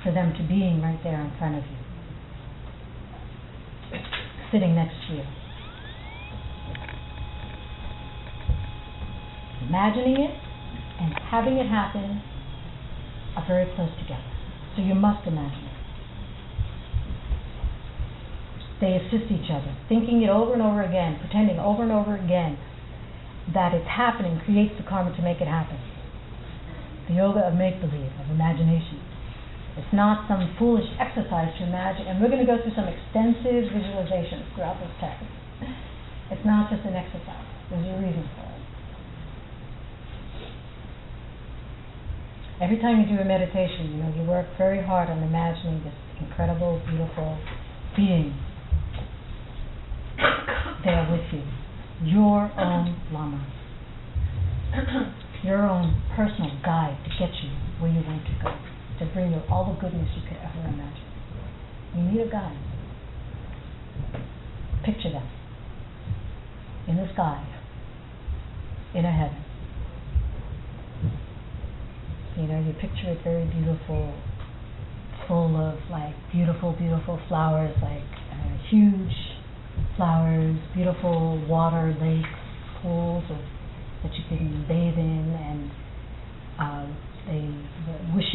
for them to being right there in front of you, sitting next to you. Imagining it and having it happen are very close together. So you must imagine it. They assist each other. Thinking it over and over again, pretending over and over again that it's happening creates the karma to make it happen. The yoga of make-believe, of imagination. It's not some foolish exercise to imagine, and we're going to go through some extensive visualizations throughout this text. It's not just an exercise. There's a reason for it. Every time you do a meditation, you work very hard on imagining this incredible, beautiful being there with you. Your own lama. Your own personal guide to get you where you want to go, to bring you all the goodness you could ever imagine. You need a guide. Picture them in the sky, in a heaven. You picture it very beautiful, full of beautiful, beautiful flowers, huge flowers, beautiful water, lakes, pools that you can bathe in, and what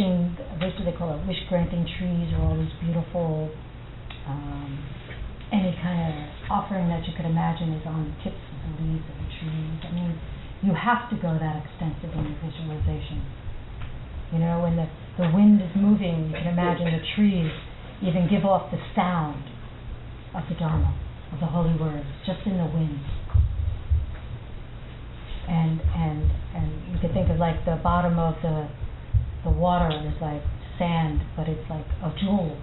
do they call it? Wish-granting trees, or all these beautiful, any kind of offering that you could imagine is on the tips of the leaves of the trees. I mean, you have to go that extensive in your visualization. When the wind is moving, you can imagine the trees even give off the sound of the Dharma, of the holy words, just in the wind. And you could think of the bottom of the water is like sand, but it's of jewels,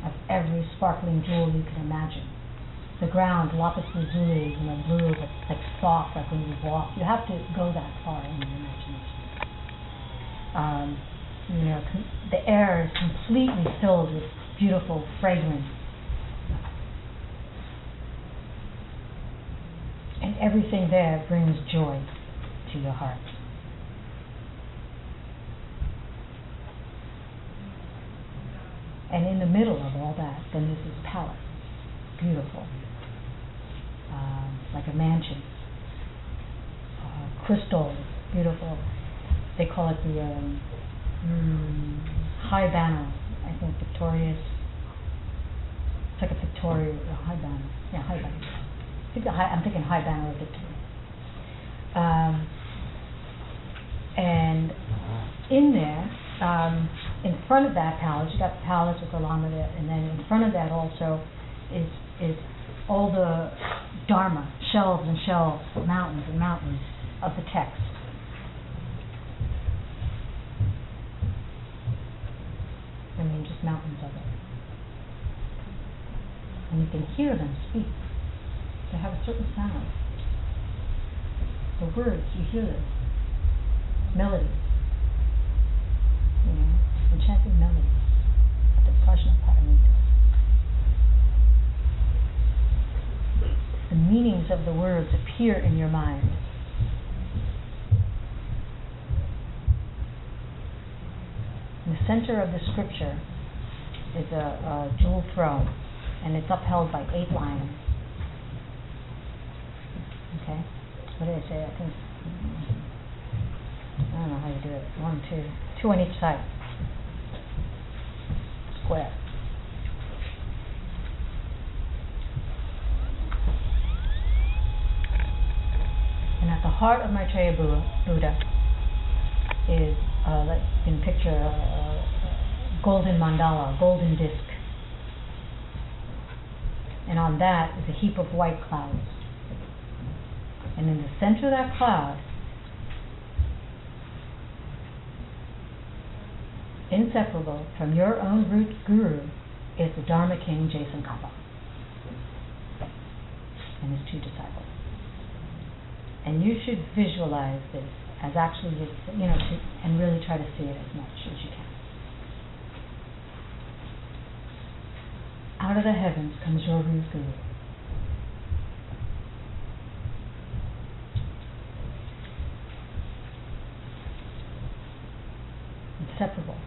of every sparkling jewel you can imagine. The ground, lapis lazuli, blue, but soft, like when you walk. You have to go that far in your imagination. The air is completely filled with beautiful fragrance. And everything there brings joy to your heart. And in the middle of all that, then there's this palace, beautiful, like a mansion, crystal, beautiful. They call it the high banner, I think, Victorious. It's like a Victoria, high banner. Yeah, high banner. I'm thinking high banner of Victoria. And in there, in front of that palace, you got the palace with the lama there, and then in front of that also is all the dharma, shelves and shelves, mountains and mountains of the text. I mean, just mountains of it. And you can hear them speak. They have a certain sound. The words, you hear them. Melodies. You know, enchanted melodies. The Prajna Paramita. The meanings of the words appear in your mind. In the center of the scripture is a jewel throne, and it's upheld by 8 lions. Okay? What did I say? I think, I don't know how you do it. 1, 2 on each side. Square. And at the heart of Maitreya Buddha is, like you can picture a golden mandala, a golden disc. And on that is a heap of white clouds. And in the center of that cloud, inseparable from your own root guru, is the Dharma King Je Tsongkapa and his 2 disciples. And you should visualize this as actually, you know, and really try to see it as much as you can. Out of the heavens comes your root guru. Inseparable.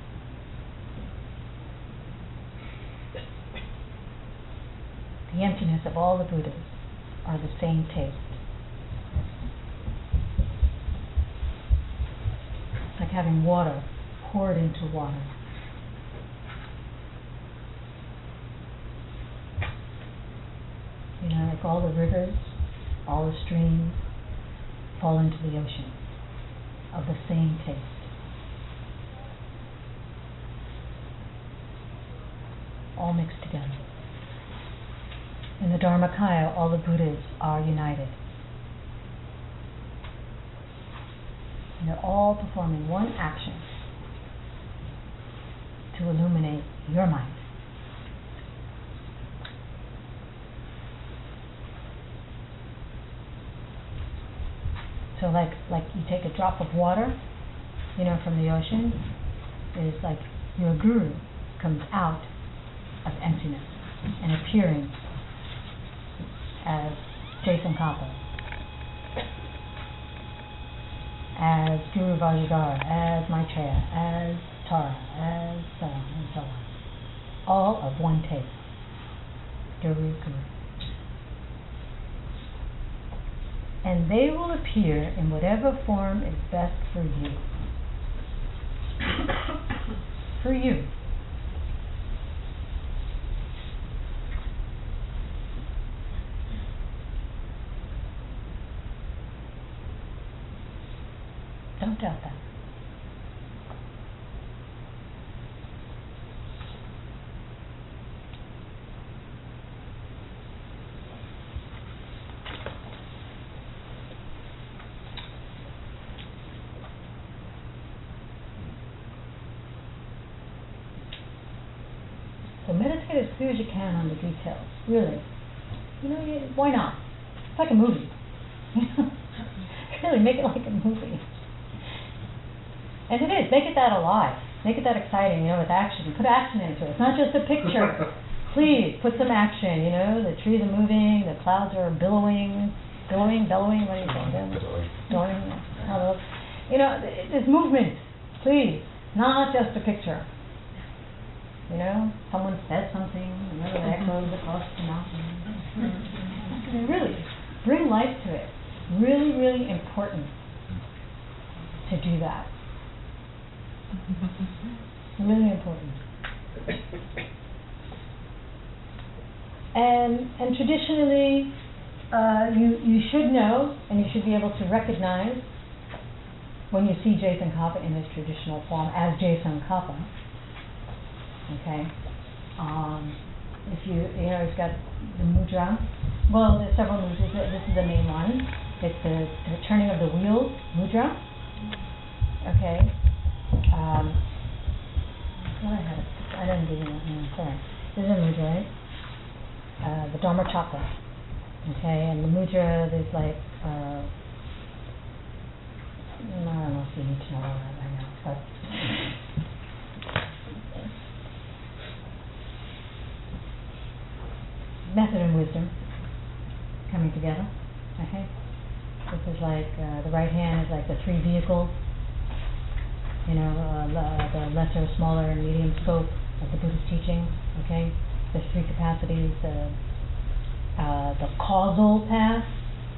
The emptiness of all the Buddhas are the same taste. It's like having water poured into water. You know, like all the rivers, all the streams fall into the ocean of the same taste. All mixed together. In the Dharmakaya, all the Buddhas are united. And they're all performing one action to illuminate your mind. So like you take a drop of water, you know, from the ocean, is like your guru comes out of emptiness and appearing as Je Tsongkapa, as Guru Vajradhara, as Maitreya, as Tara, as so on and so on. All of one taste. Guru. And they will appear in whatever form is best for you. For you. Don't doubt that. So meditate as clear as you can on the details, really. You know, why not? It's like a movie. Really, make it like a movie. And it is, make it that alive, make it that exciting, you know, with action. Put action into it. It's not just a picture. Please, put some action, you know, the trees are moving, the clouds are billowing, what do you say? Billowing. You know, there's movement, please, not just a picture. You know, someone said something, another echoes across the mountain. Really, bring life to it. Really, really important to do that. Really important. And traditionally, you should know, and you should be able to recognize when you see Je Tsongkapa in his traditional form as Je Tsongkapa, Okay? If you know, it's got the mudra. Well, there's several mudras. This is the main one. It's the turning of the wheel mudra. Okay. I didn't give you that. No, sorry. This is a mudra, right? The Dharma chakra. Okay, and the mudra, there's like, I don't know if you need to know all that right now, but method and wisdom coming together. Okay, this is like the right hand is like the three vehicles. You know, the lesser, smaller, and medium scope of the Buddhist teaching. Okay, there's three capacities. The causal path.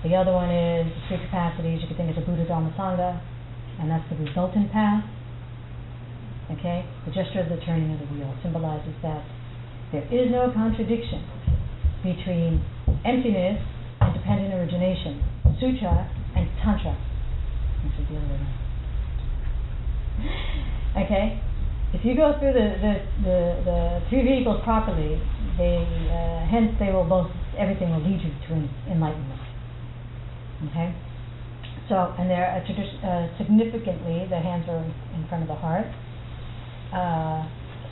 The other one is the three capacities. You could think of the Buddha, Dharma, Sangha, and that's the resultant path. Okay, the gesture of the turning of the wheel symbolizes that there is no contradiction between emptiness and dependent origination, sutra and tantra. Which is the other one. Okay, if you go through the three vehicles properly, hence they will both, everything will lead you to enlightenment. Okay, so, and they're significantly, the hands are in front of the heart,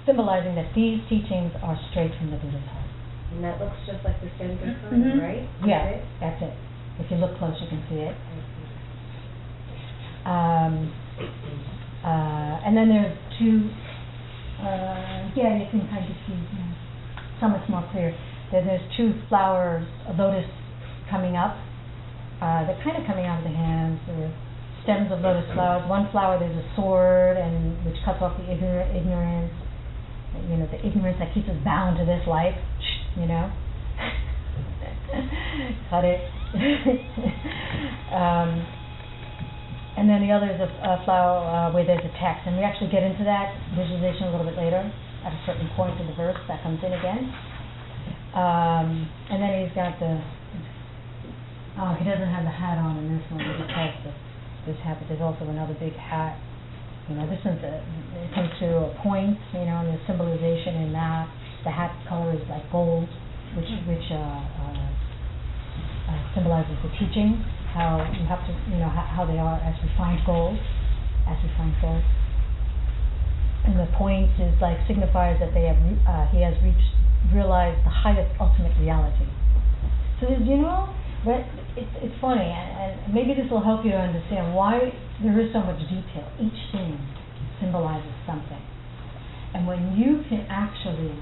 symbolizing that these teachings are straight from the Buddha's heart. And that looks just like the Sankirtan, right? Yeah, that's it. If you look close, you can see it. And then there's two, you can kind of see, so much more clear. There's two flowers, a lotus coming up. They're kind of coming out of the hands. They're stems of lotus flowers. One flower, there's a sword, and which cuts off the ignorance. You know, the ignorance that keeps us bound to this life. You know, cut it. And then the other is a flower where there's a text, and we actually get into that visualization a little bit later at a certain point in the verse that comes in again. And then he's got he doesn't have the hat on in this one. He just has this hat, but there's also another big hat. You know, this one's it comes to a point, you know, and there's symbolization in that. The hat color is like gold, which symbolizes the teaching. How you have to, you know, how they are as refined gold, and the point is like signifies that they have he has realized the highest ultimate reality. So there's, you know, but it's funny, and maybe this will help you to understand why there is so much detail. Each thing symbolizes something, and when you can actually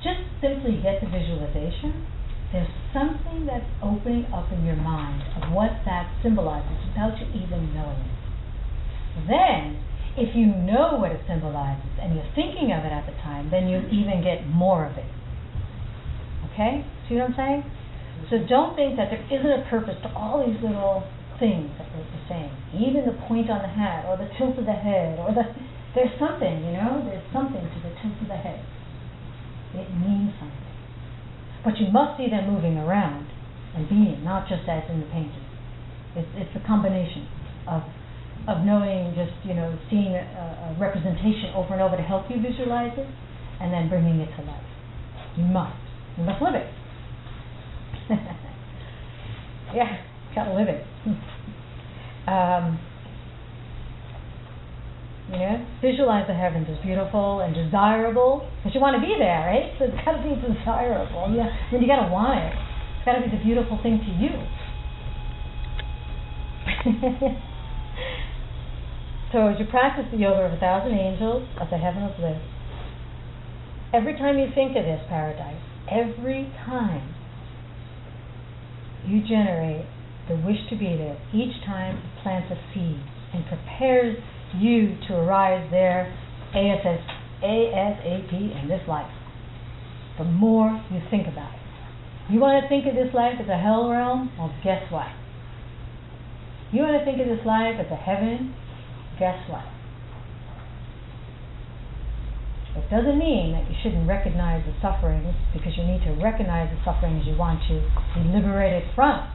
just simply get the visualization, there's something that's opening up in your mind of what that symbolizes without you even knowing it. Then, if you know what it symbolizes and you're thinking of it at the time, then you even get more of it. Okay? See what I'm saying? So don't think that there isn't a purpose to all these little things that we're saying. Even the point on the hat, or the tilt of the head, or there's something, you know? There's something to the tilt of the head. It means something. But you must see them moving around and being, not just as in the painting. It's a combination of knowing, just, you know, seeing a representation over and over to help you visualize it, and then bringing it to life. You must live it. Yeah, gotta live it. You know, visualize the heavens as beautiful and desirable, because you want to be there, right? So it's got to be desirable. Yeah, I mean, you got to want it. It's got to be the beautiful thing to you. So as you practice the yoga of 1,000 angels of the Heaven of Bliss, every time you think of this paradise, every time you generate the wish to be there, each time it plants a seed and prepares you to arise there ASAP in this life. The more you think about it. You want to think of this life as a hell realm? Well, guess what? You want to think of this life as a heaven? Guess what? It doesn't mean that you shouldn't recognize the sufferings, because you need to recognize the sufferings you want to be liberated from.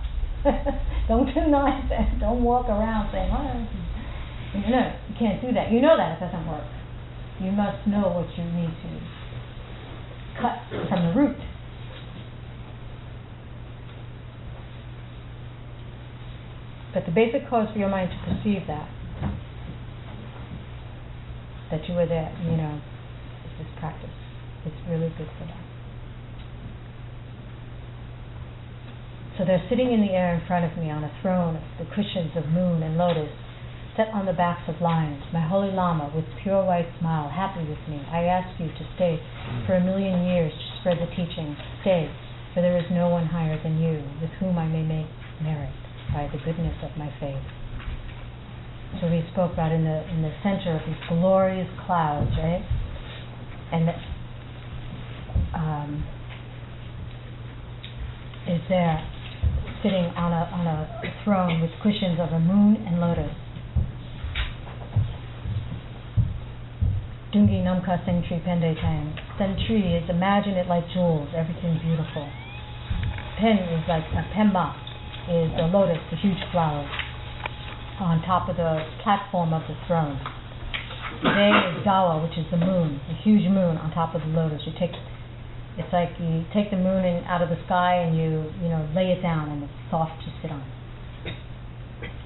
Don't deny that. Don't walk around saying, No, you can't do that. You know that it doesn't work. You must know what you need to cut from the root. But the basic cause for your mind to perceive that you were there, is this practice. It's really good for that. So they're sitting in the air in front of me on a throne of the cushions of moon and lotus, set on the backs of lions. My holy lama, with pure white smile, happy with me. I ask you to stay for 1,000,000 years to spread the teaching. Stay, for there is no one higher than you, with whom I may make merit by the goodness of my faith. So we spoke about in the center of these glorious clouds, right? And is there, sitting on a throne with cushions of a moon and lotus. Dungi Namka Sentri Pende Tang. Sentri is, imagine it like jewels, everything beautiful. Pen is like a Pemba, is the lotus, the huge flower, on top of the platform of the throne. Day is Gawa, which is the moon, the huge moon on top of the lotus. It's like you take the moon out of the sky and you lay it down and it's soft to sit on.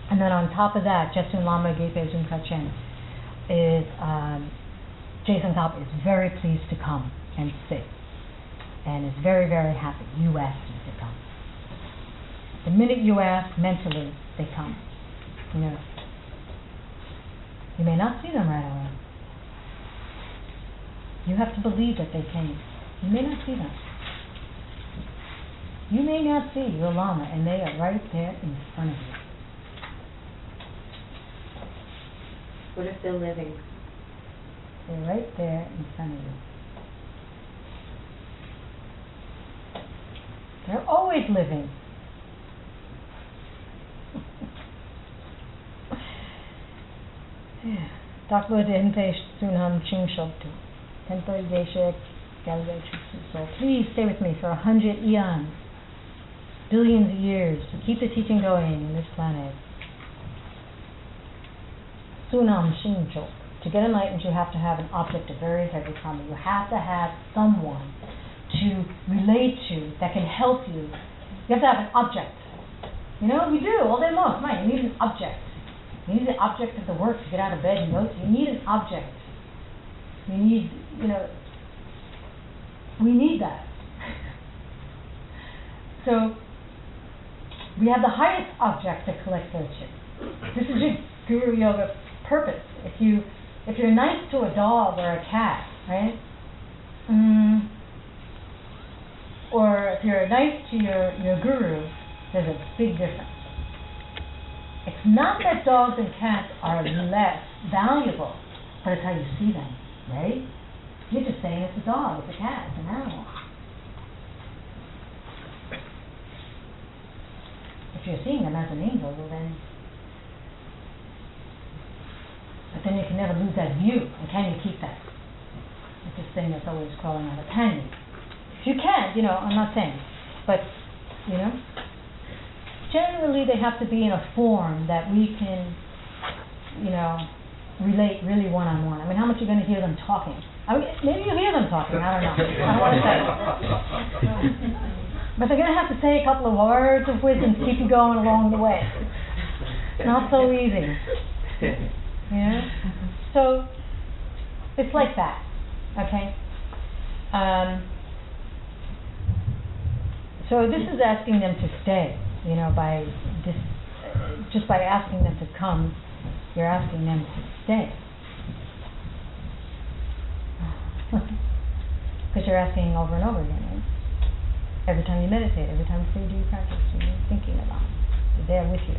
And then on top of that, Je Tsongkapa is Je Tsongkapa is very pleased to come and sit, and is very, very happy. You asked him to come. The minute you ask, mentally, they come. You may not see them right away. You have to believe that they came. You may not see them. You may not see your lama, and they are right there in front of you. What if they're living? They're right there in front of you. They're always living. Dr. Denpe Sunham Chingshoktu. Tenpo Deshek So please stay with me for 100 eons, billions of years, to keep the teaching going in this planet. Sunam Shinjo. To get enlightened, you have to have an object of very heavy karma. You have to have someone to relate to that can help you. You have to have an object. We do all day long. Come on, you need an object. You need an object of the work to get out of bed and go to. You need an object. You need, we need that. So, we have the highest object to collect virtue. This is your Guru Yoga purpose. If you're nice to a dog or a cat, right? Or if you're nice to your guru, there's a big difference. It's not that dogs and cats are less valuable, but it's how you see them, right? You're just saying it's a dog, it's a cat, it's an animal. If you're seeing them as an angel, well then... But then you can never lose that view. And can you keep that? It's this thing that's always crawling out of can you? If you can, I'm not saying. But, generally they have to be in a form that we can, relate really one-on-one. I mean, how much are you going to hear them talking? Maybe you hear them talking, I don't know. I don't want to say. But they're going to have to say a couple of words of wisdom to keep you going along the way. Not so easy. So it's like that, okay? So this is asking them to stay, by this, just by asking them to come, you're asking them to stay. Because you're asking over and over again, right? Every time you meditate, every time you do your practice, you're thinking about it. They're there with you.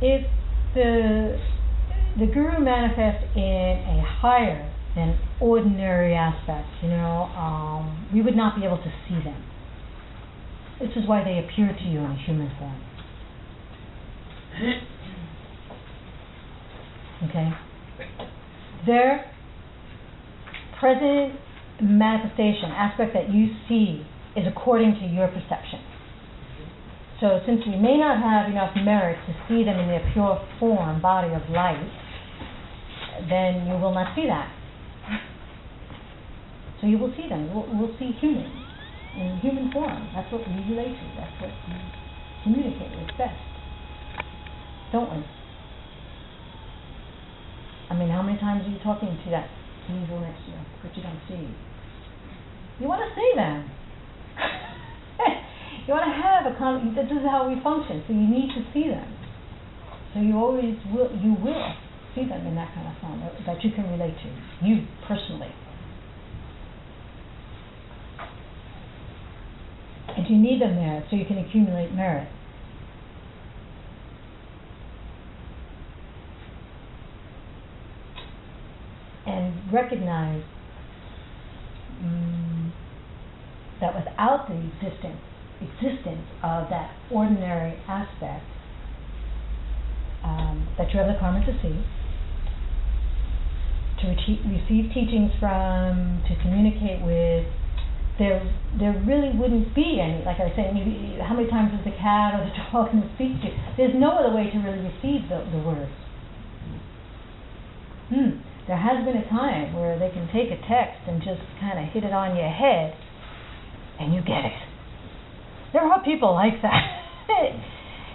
If the Guru manifests in a higher than ordinary aspect, we would not be able to see them. This is why they appear to you in a human form. Okay? Their present manifestation, aspect that you see, is according to your perception. So since we may not have enough merit to see them in their pure form, body of light, then you will not see that. So you will see them. We'll see humans in human form. That's what we relate to. That's what we communicate with best. Don't we? I mean, how many times are you talking to that evil next to you, but you don't see? You want to see them. You want to have a this is how we function, so you need to see them. So you always will, see them in that kind of form that you can relate to, you personally. And you need them there so you can accumulate merit. And recognize that without the existence of that ordinary aspect that you have the karma to see, to receive teachings from, to communicate with, there really wouldn't be any, like I was saying, how many times is the cat or the dog going to speak to you? There's no other way to really receive the words. There has been a time where they can take a text and just kind of hit it on your head and you get it. There are people like that.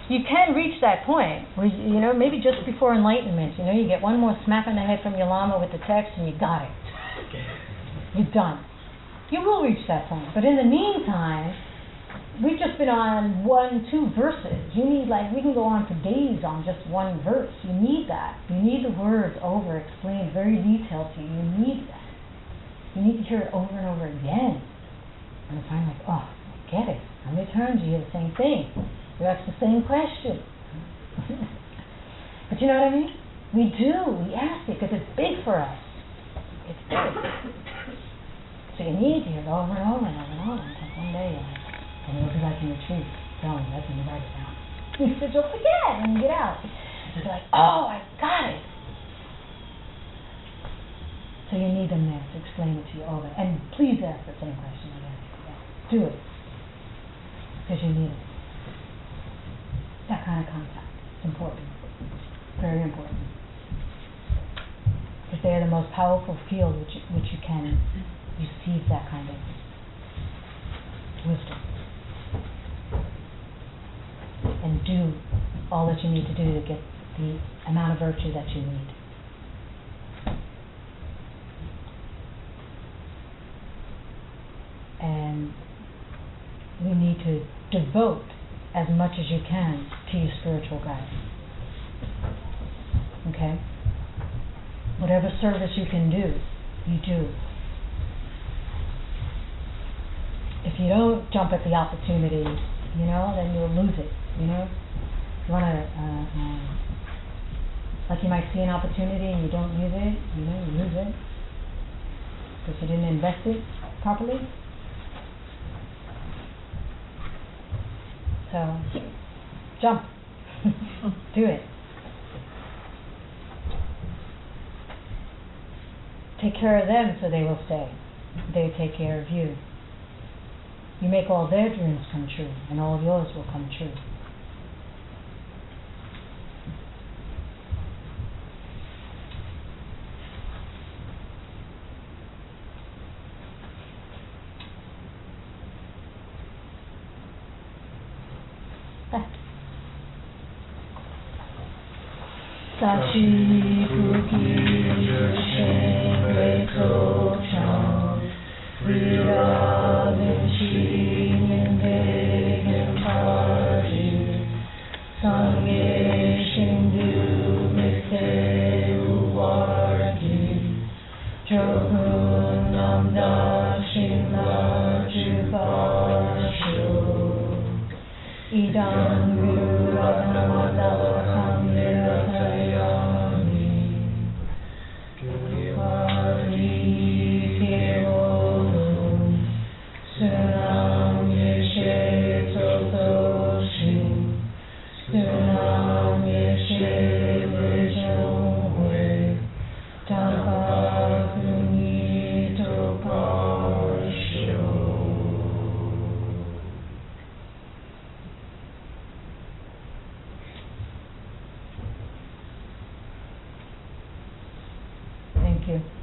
You can reach that point where, maybe just before enlightenment, you get one more smack on the head from your lama with the text and you got it. You're done. You will reach that point. But in the meantime, we've just been on 1-2 verses. You need, we can go on for days on just one verse. You need that. You need the words over, explained, very detailed to you. You need that. You need to hear it over and over again. And find I get it. How many times you hear the same thing? You ask the same question. But you know what I mean? We do. We ask it because it's big for us. It's big. So you need to hear it over and over and over and over until one day and it'll be like in the truth. Telling you, that's when you write it down. Because you'll forget when you get out. You'll be like, I got it. So you need them there to explain it to you over. And please ask the same question again. Do it. Because you need it. That kind of contact. It's important. Very important. Because they are the most powerful field which you can receive that kind of wisdom. And do all that you need to do to get the amount of virtue that you need. And you need to devote as much as you can to your spiritual guide. Okay? Whatever service you can do, you do. If you don't jump at the opportunity, then you'll lose it, You want to, you might see an opportunity and you don't use it, you lose it. Because you didn't invest it properly. So, jump. Do it. Take care of them so they will stay. They take care of you. You make all their dreams come true, and all of yours will come true. Sachi Kuki Jushin Reto Chang Vira Vinci Nindegin Party Sangye Shindu Mise Uwarki Jogun Namda Shinla Juparsho Idam Guru Radhamadava you.